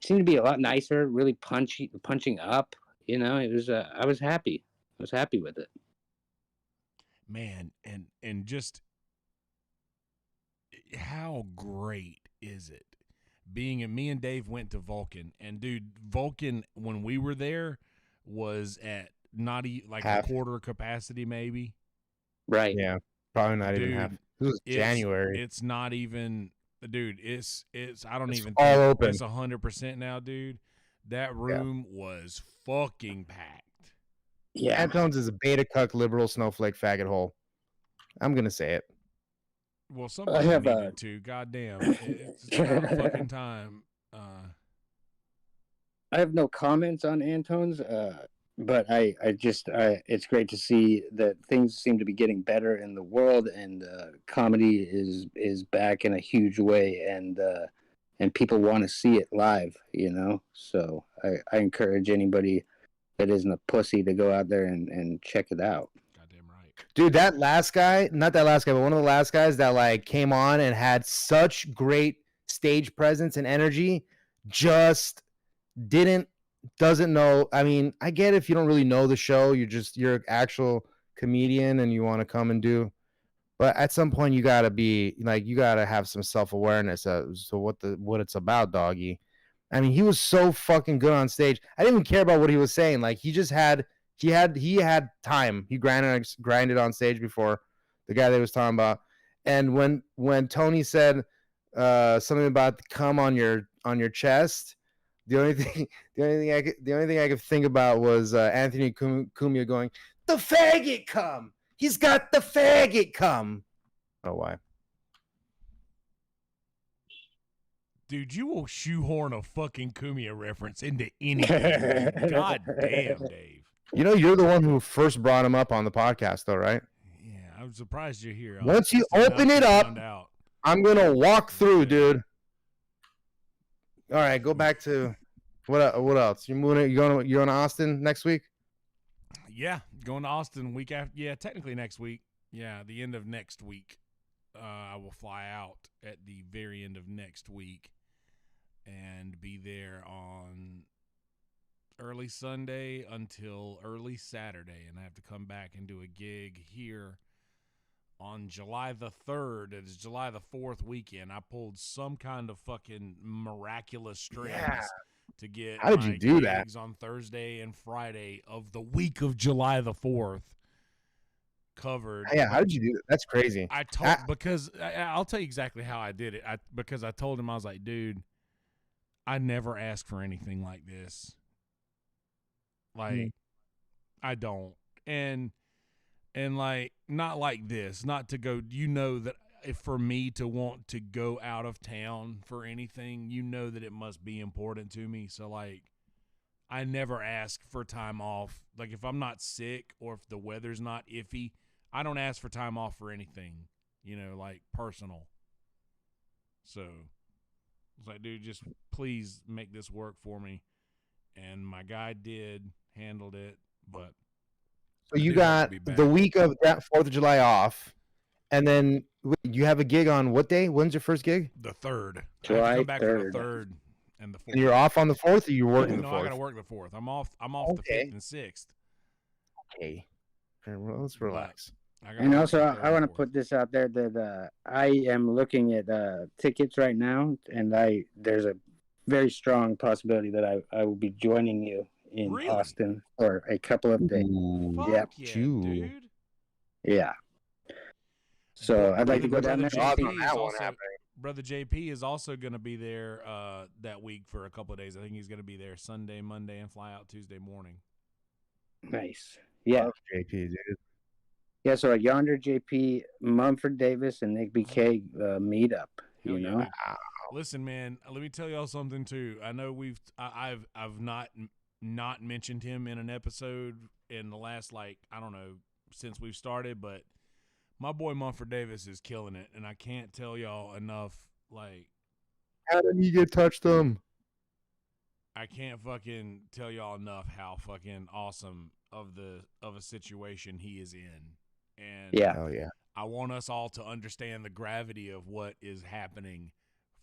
seemed to be a lot nicer, really punching up. It was. I was happy. I was happy with it. Man, and just how great is it me and Dave went to Vulcan, and dude, Vulcan when we were there was at not like half. A quarter capacity, maybe. Right. Yeah. Probably not even half. It was January. It's not even, dude. It's. I don't even. All think open. It's 100% now, dude. That room was fucking packed. Yeah. Matt Jones is a beta cuck liberal snowflake faggot hole. I'm gonna say it. Well, somebody needed to. Goddamn, it's about a fucking time. I have no comments on Antone's. But it's great to see that things seem to be getting better in the world, and comedy is back in a huge way, and people want to see it live, So I encourage anybody that isn't a pussy to go out there and check it out. Goddamn right, dude. That last guy, not that last guy, but one of the last guys that like came on and had such great stage presence and energy, just doesn't know. I mean, I get if you don't really know the show, you're an actual comedian and you want to come and do, but at some point you gotta be like, you gotta have some self-awareness as to what it's about, doggy. I mean, he was so fucking good on stage. I didn't even care about what he was saying. Like he He had time. He grinded on stage before, the guy that was talking about. And when Tony said something about the cum on your chest, the only thing I could think about was Anthony Cumia going, "The faggot cum. He's got the faggot cum." Oh, why? Dude, you will shoehorn a fucking Cumia reference into anything. God damn, Dave. You know, you're the one who first brought him up on the podcast, though, right? Yeah, I'm surprised you're here. Once you open it up, I'm gonna walk through, dude. All right, go back to what else? You moving? You going to Austin next week? Yeah, going to Austin week after. Yeah, technically next week. Yeah, the end of next week. I will fly out at the very end of next week and be there on early Sunday until early Saturday, and I have to come back and do a gig here on July the 3rd. It is July the 4th weekend. I pulled some kind of fucking miraculous strings to get How did you do gigs on Thursday and Friday of the week of July the 4th covered. Yeah, how did you do that? That's crazy. Because I'll tell you exactly how I did it. Because I told him, I was like, dude, I never ask for anything like this. Like, I don't. And like, not like this, not to go, you know, that if for me to want to go out of town for anything, you know that it must be important to me. So like, I never ask for time off. Like if I'm not sick or if the weather's not iffy, I don't ask for time off for anything, you know, like personal. So I was like, dude, just please make this work for me. And my guy handled it, but. So you got the week of that 4th of July off, and then you have a gig on what day? When's your first gig? The 3rd. July I have to come back 3rd. for the 3rd and the 4th. And you're off on the 4th, or you're working the 4th? No, I got to work the 4th. I'm off the 5th and 6th. Okay. Well, let's relax. And also, I want to put this out there that I am looking at tickets right now, and there's a very strong possibility that I will be joining you in Austin for a couple of days. Yeah, dude. Yeah. So I'd like to go down there. Brother JP is also going to be there that week for a couple of days. I think he's going to be there Sunday, Monday, and fly out Tuesday morning. Nice. Yeah. Love JP, dude. Yeah, so Yonder, JP, Mumford Davis, and Nick BK meetup. You know. Wow. Listen, man. Let me tell y'all something too. I know I've not mentioned him in an episode in the last, like, I don't know, since we've started, but my boy Mumford Davis is killing it, and I can't tell y'all enough, like, how did he get touched them? I can't fucking tell y'all enough how fucking awesome of a situation he is in. And I want us all to understand the gravity of what is happening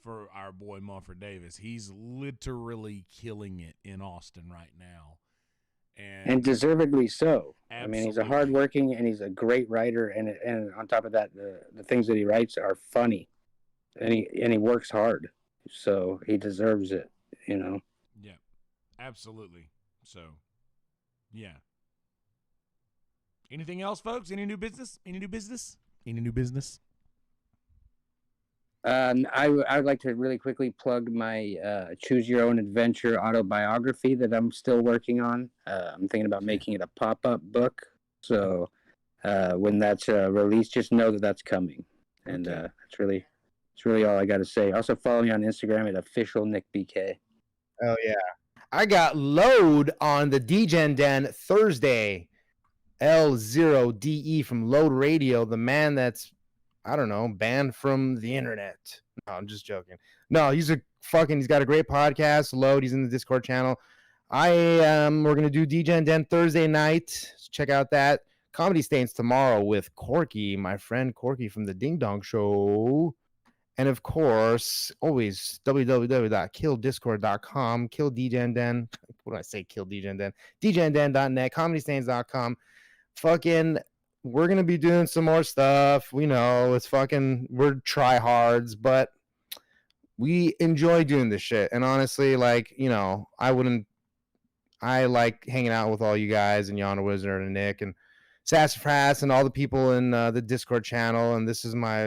for our boy Mumford Davis. He's literally killing it in Austin right now. And deservedly so. Absolutely. I mean, he's a hardworking and he's a great writer, and on top of that, the things that he writes are funny, and he works hard, so he deserves it, you know. Yeah, absolutely. So, yeah. Anything else, folks? Any new business? I would like to really quickly plug my Choose Your Own Adventure autobiography that I'm still working on. I'm thinking about making it a pop-up book. So when that's released, just know that that's coming. And it's really all I got to say. Also follow me on Instagram at @officialnickbk. Oh, yeah. I got Load on the DGen Den Thursday. L0DE from Load Radio, the man that's, I don't know, banned from the internet. No, I'm just joking. No, he's got a great podcast. Load, he's in the Discord channel. We're going to do DGen Den Thursday night. So check out that. Comedy Stains tomorrow with Corky, my friend Corky from the Ding Dong Show. And of course, always www.killdiscord.com, kill DGen Den. What do I say? Kill DGen Den. DGenDen.net, comedystains.com. Fucking, we're going to be doing some more stuff. We know we're tryhards, but we enjoy doing this shit. And honestly, like, you know, I wouldn't I like hanging out with all you guys and Yonder Wizard and Nick and Sassafras and all the people in the Discord channel. And this is my,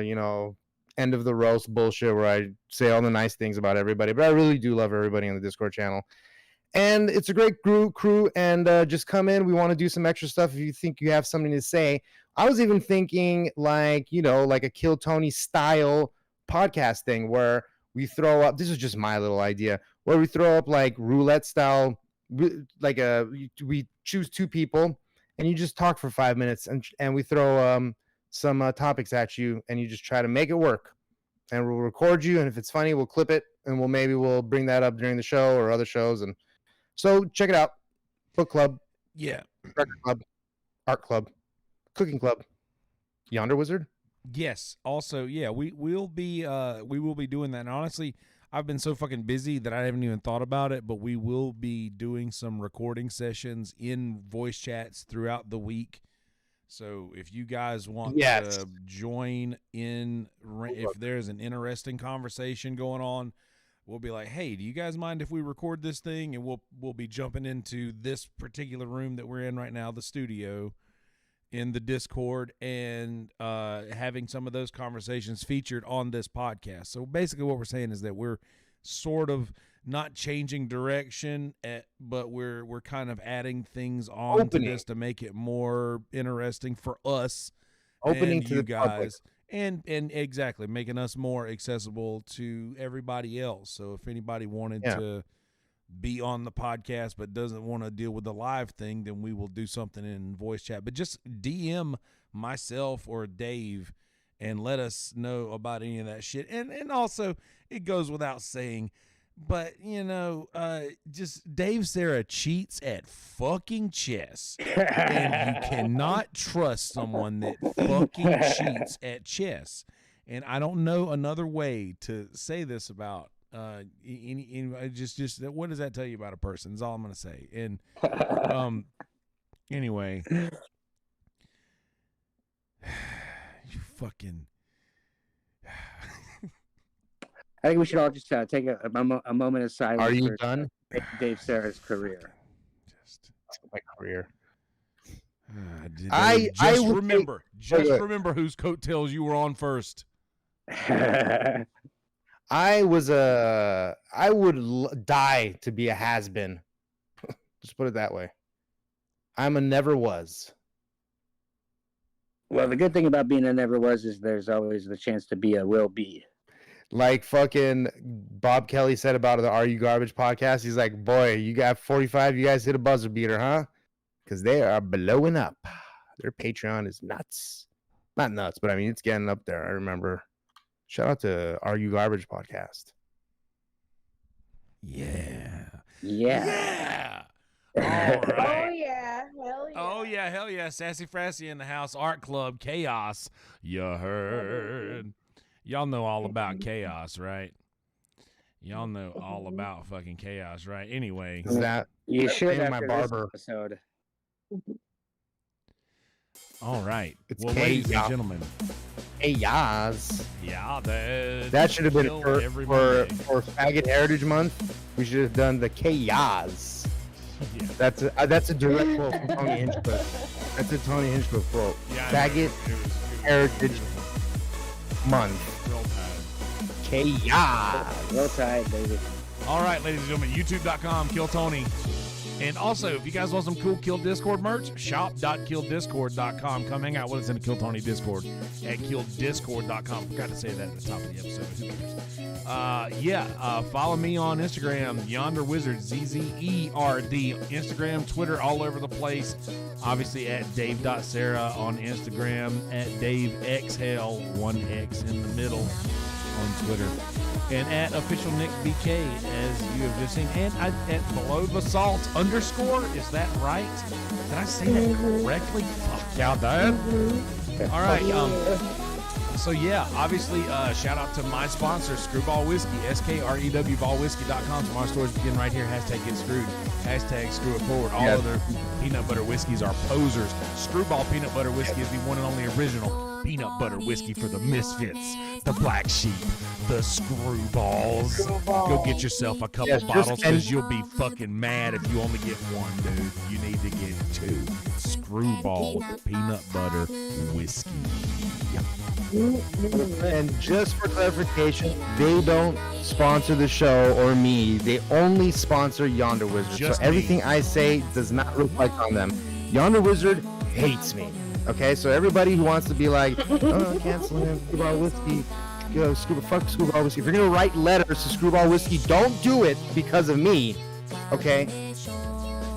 end of the roast bullshit where I say all the nice things about everybody. But I really do love everybody on the Discord channel. And it's a great crew. And just come in. We want to do some extra stuff if you think you have something to say. I was even thinking like a Kill Tony style podcast thing where we throw up, this is just my little idea, where we throw up like roulette style, like we choose two people and you just talk for 5 minutes and we throw some topics at you and you just try to make it work, and we'll record you, and if it's funny we'll clip it and we'll bring that up during the show or other shows. And so check it out. Book club, record club, art club, cooking club, Yonder Wizard. Yes. Also, yeah, we will be doing that. And honestly, I've been so fucking busy that I haven't even thought about it, but we will be doing some recording sessions in voice chats throughout the week. So if you guys want to join in, if there's an interesting conversation going on, we'll be like, hey, do you guys mind if we record this thing? And we'll be jumping into this particular room that we're in right now, the studio, in the Discord, and having some of those conversations featured on this podcast. So basically what we're saying is that we're sort of not changing direction, but we're kind of adding things on to this to make it more interesting for us, opening and to you the guys, public. and exactly making us more accessible to everybody else. So if anybody wanted to be on the podcast but doesn't want to deal with the live thing, then we will do something in voice chat. But just DM myself or Dave and let us know about any of that shit. And also, it goes without saying, but just Dave Sarah cheats at fucking chess, and you cannot trust someone that fucking cheats at chess. And I don't know another way to say this about just what does that tell you about a person is all I'm gonna say. And anyway, you fucking I think we should all just take a moment of silence. Are you for done? Dave Sarah's career. just My career. remember whose coattails you were on first. I would die to be a has-been. Just put it that way. I'm a never was. Well, the good thing about being a never was is there's always the chance to be a will be. Like fucking Bob Kelly said about the Are You Garbage podcast. He's like, boy, you got 45. You guys hit a buzzer beater, huh? Because they are blowing up. Their Patreon is nuts. Not nuts, but I mean, it's getting up there. I remember. Shout out to Are You Garbage podcast. Yeah. All right. Oh yeah, hell yeah. Oh yeah, hell yeah. Sassy Frassy in the house. Art Club Chaos. You heard. Y'all know all about chaos, right? Y'all know all about fucking chaos, right? Anyway. Is that You should my after barber this episode. All right. It's well, ladies and chaos. gentlemen. Chaos. Yeah, That should have been for Faggot Heritage Month. We should have done the chaos. Yeah. That's a direct quote from Tony Hinchcliffe. That's a Tony Hinchcliffe quote. Yeah, Faggot Heritage Month. Roll Tide. Chaos. Roll Tide, baby. All right, ladies and gentlemen, youtube.com, Kill Tony. And also, if you guys want some cool Kill Discord merch, shop.killdiscord.com. Come hang out with us in the Kill Tony Discord at killdiscord.com. Forgot to say that at the top of the episode. Who cares? Follow me on Instagram, Yonder Wizard, ZZERD. Instagram, Twitter, all over the place. Obviously at Dave.Sarah on Instagram, at DaveXHell, 1X in the middle on Twitter. And at official Nick BK, as you have just seen, and at below the salt _ is that right? Did I say that correctly? Fuck y'all, Dad. All right. So yeah, obviously, shout out to my sponsor, Screwball Whiskey, SKREWBallWhiskey.com. So our stores begin right here. Hashtag get screwed. Hashtag screw it forward. All other peanut butter whiskeys are posers. Screwball peanut butter whiskey is the one and only original. peanut butter whiskey for the misfits, the black sheep, the screwballs. Go get yourself a couple bottles because you'll be fucking mad if you only get one, dude. You need to get 2. Screwball with peanut butter whiskey. And just for clarification, they don't sponsor the show or me. They only sponsor Yonder Wizard. Just so everything me. I say does not reflect on them. Yonder Wizard hates me. Okay, so everybody who wants to be like, oh, canceling Screwball Whiskey, fuck Screwball Whiskey. If you're gonna write letters to Screwball Whiskey, don't do it because of me. Okay?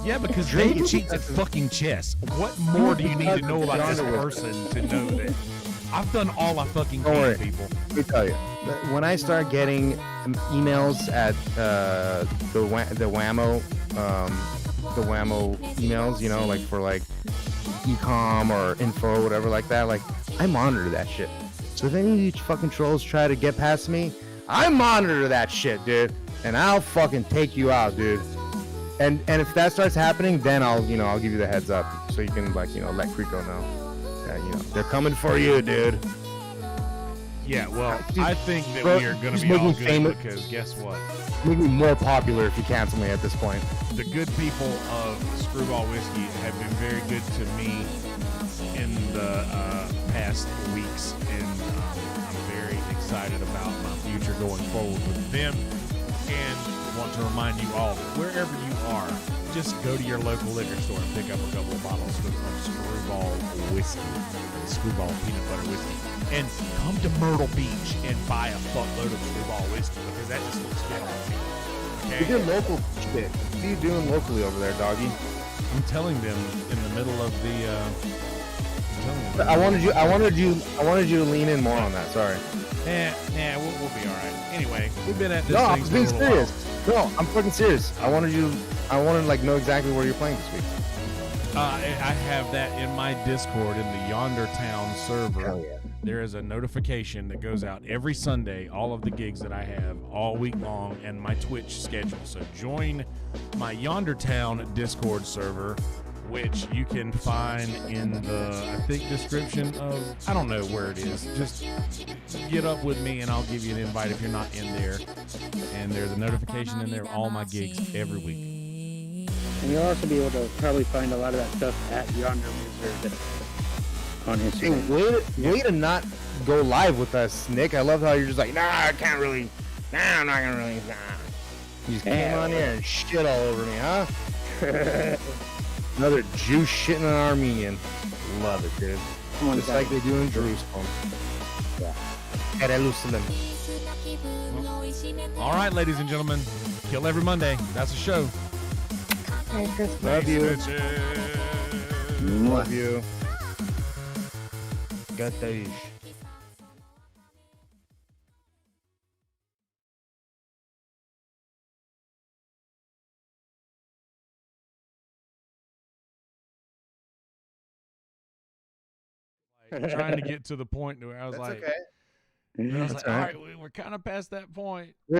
Yeah, because they cheats at fucking chess. What more do you need to know about this person to know that? I've done all I fucking can, people. Let me tell you. When I start getting emails at the Whammo emails, you know, like for like ecom or info or whatever like that, like I monitor that shit. So if any of these fucking trolls try to get past me, I monitor that shit, dude, and I'll fucking take you out, dude. And if that starts happening, then I'll give you the heads up so you can like let Crico know. They're coming for you, dude. Yeah, well, Dude, I think that bro, we are going to just be make all me good famous. because guess what? Make me more popular if you cancel me at this point. The good people of Screwball Whiskey have been very good to me in the past weeks, and I'm very excited about my future going forward with them. And want to remind you all that wherever you are, just go to your local liquor store and pick up a couple of bottles of Screwball Whiskey, Screwball peanut butter whiskey, and come to Myrtle Beach and buy a fuckload of Screwball Whiskey because that just looks good on me. Okay? You're doing local shit. What are you doing locally over there, doggy? I'm telling them in the middle of the. I wanted you to lean in more on that. Sorry. We'll be all right. Anyway, we've been at this. No, thing I'm for a being little serious. while. No, I'm fucking serious. I wanted to like know exactly where you're playing this week. I have that in my Discord in the Yonder Town server. Hell yeah. There is a notification that goes out every Sunday, all of the gigs that I have all week long, and my Twitch schedule. So join my Yonder Town Discord server, which you can find in the, I think, description of, I don't know where it is. Just get up with me and I'll give you an invite if you're not in there. And there's a notification in there of all my gigs every week. And you'll also be able to probably find a lot of that stuff at Yonder Wizard on Instagram. Hey, way to not go live with us, Nick. I love how you're just like, nah, I can't really, nah, I'm not gonna really, nah. You just came on here and shit all over me, huh? Another Jew shitting an Armenian. Love it, dude. Just like they do in Jerusalem. Yeah. Jerusalem. All right, ladies and gentlemen, Kill Every Monday. That's the show. Love you. Bitches. Love you. Gatayish. Trying to get to the point where I was That's like, okay. I was That's like, all all right. right, we're kind of past that point.